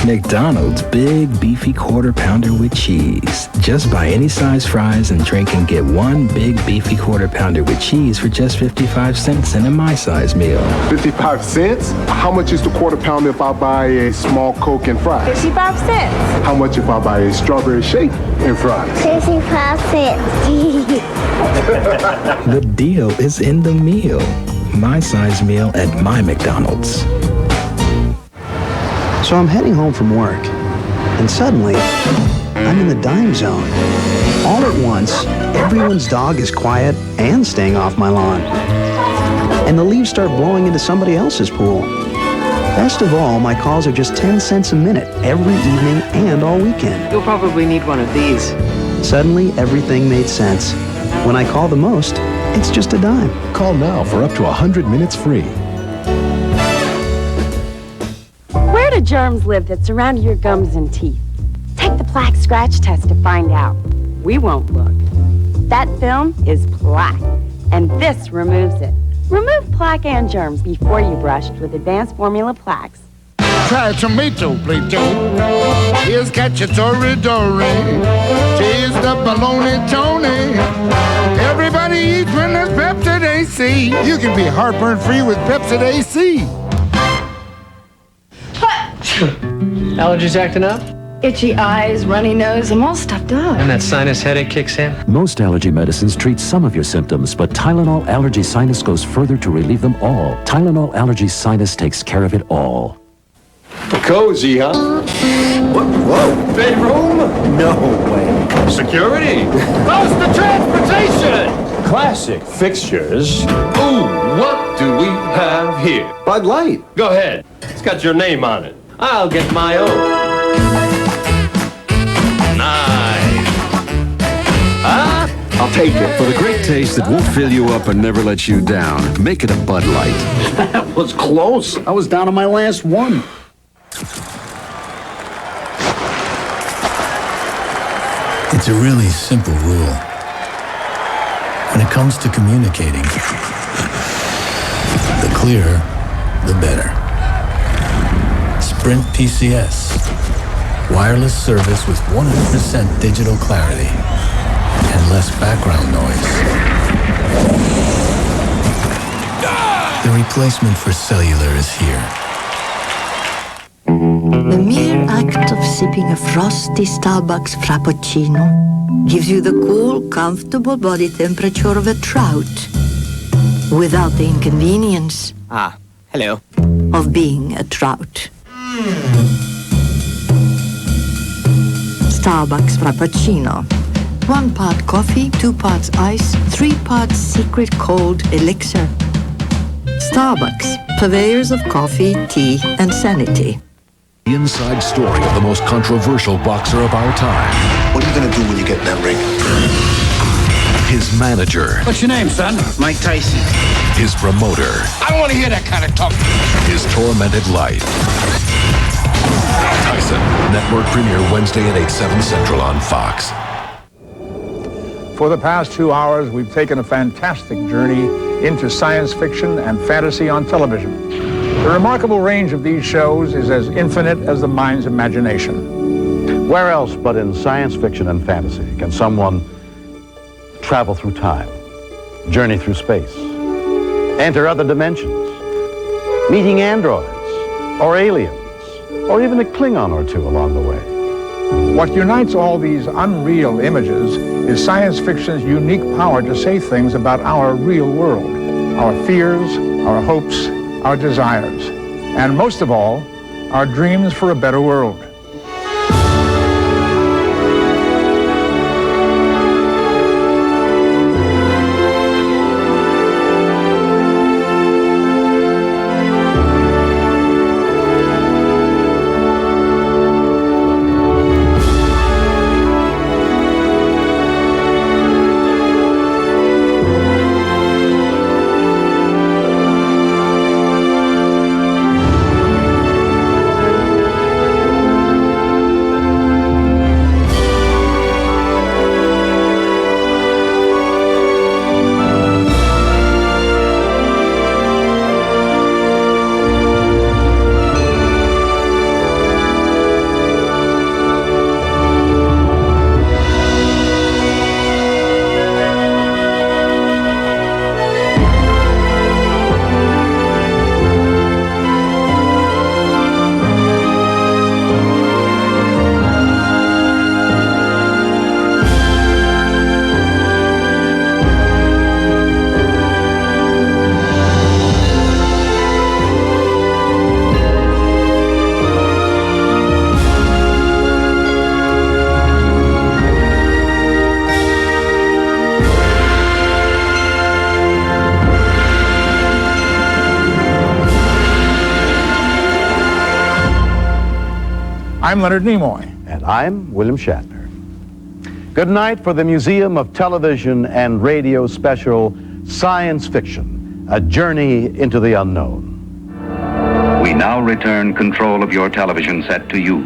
McDonald's Big Beefy Quarter Pounder with cheese. Just buy any size fries and drink and get 1 Big Beefy Quarter Pounder with cheese for just 55 cents in a My Size meal. 55 cents? How much is the quarter pounder if I buy a small Coke and fries? 55 cents. How much if I buy a strawberry shake and fries? 65 cents. The deal is in the meal. My Size meal at my McDonald's. So I'm heading home from work, and suddenly, I'm in the dime zone. All at once, everyone's dog is quiet and staying off my lawn. And the leaves start blowing into somebody else's pool. Best of all, my calls are just 10 cents a minute every evening and all weekend. You'll probably need one of these. Suddenly, everything made sense. When I call the most, it's just a dime. Call now for up to 100 minutes free. Where do germs live that surround your gums and teeth? Take the plaque scratch test to find out. We won't look. That film is plaque, and this removes it. Remove plaque and germs before you brush with advanced formula plaques. Try tomato, Plato. Here's cacciatore dory. Cheers the bologna Tony. Everybody eats when there's Pepsid AC. You can be heartburn free with Pepsid AC. Allergies acting up? Itchy eyes, runny nose, I'm all stuffed up. And that sinus headache kicks in? Most allergy medicines treat some of your symptoms, but Tylenol Allergy Sinus goes further to relieve them all. Tylenol Allergy Sinus takes care of it all. Cozy, huh? What? Whoa. Bedroom? No way. Security? How's the transportation? Classic fixtures. Ooh, what do we have here? Bud Light. Go ahead. It's got your name on it. I'll get my own. Nice. Huh? I'll take it. For the great taste that won't fill you up and never let you down, make it a Bud Light. That was close. I was down to my last one. It's a really simple rule. When it comes to communicating, the clearer, the better. Sprint PCS. Wireless service with 100% digital clarity and less background noise. The replacement for cellular is here. The mere act of sipping a frosty Starbucks Frappuccino gives you the cool, comfortable body temperature of a trout without the inconvenience Hello. of being a trout. Starbucks Frappuccino. 1 part coffee, 2 parts ice, 3 parts secret cold elixir. Starbucks, purveyors of coffee, tea, and sanity. The inside story of the most controversial boxer of our time. What are you gonna do when you get in that ring? His manager. What's your name, son? Mike Tyson. His promoter. I don't want to hear that kind of talk. His tormented life. Tyson. Network premiere Wednesday at 8/7 Central on Fox. For the past 2 hours, we've taken a fantastic journey into science fiction and fantasy on television. The remarkable range of these shows is as infinite as the mind's imagination. Where else but in science fiction and fantasy can someone travel through time, journey through space, enter other dimensions, meeting androids or aliens, or even a Klingon or two along the way? What unites all these unreal images is science fiction's unique power to say things about our real world, our fears, our hopes, our desires, and most of all, our dreams for a better world. I'm Leonard Nimoy. And I'm William Shatner. Good night for the Museum of Television and Radio special Science Fiction, A Journey into the Unknown. We now return control of your television set to you.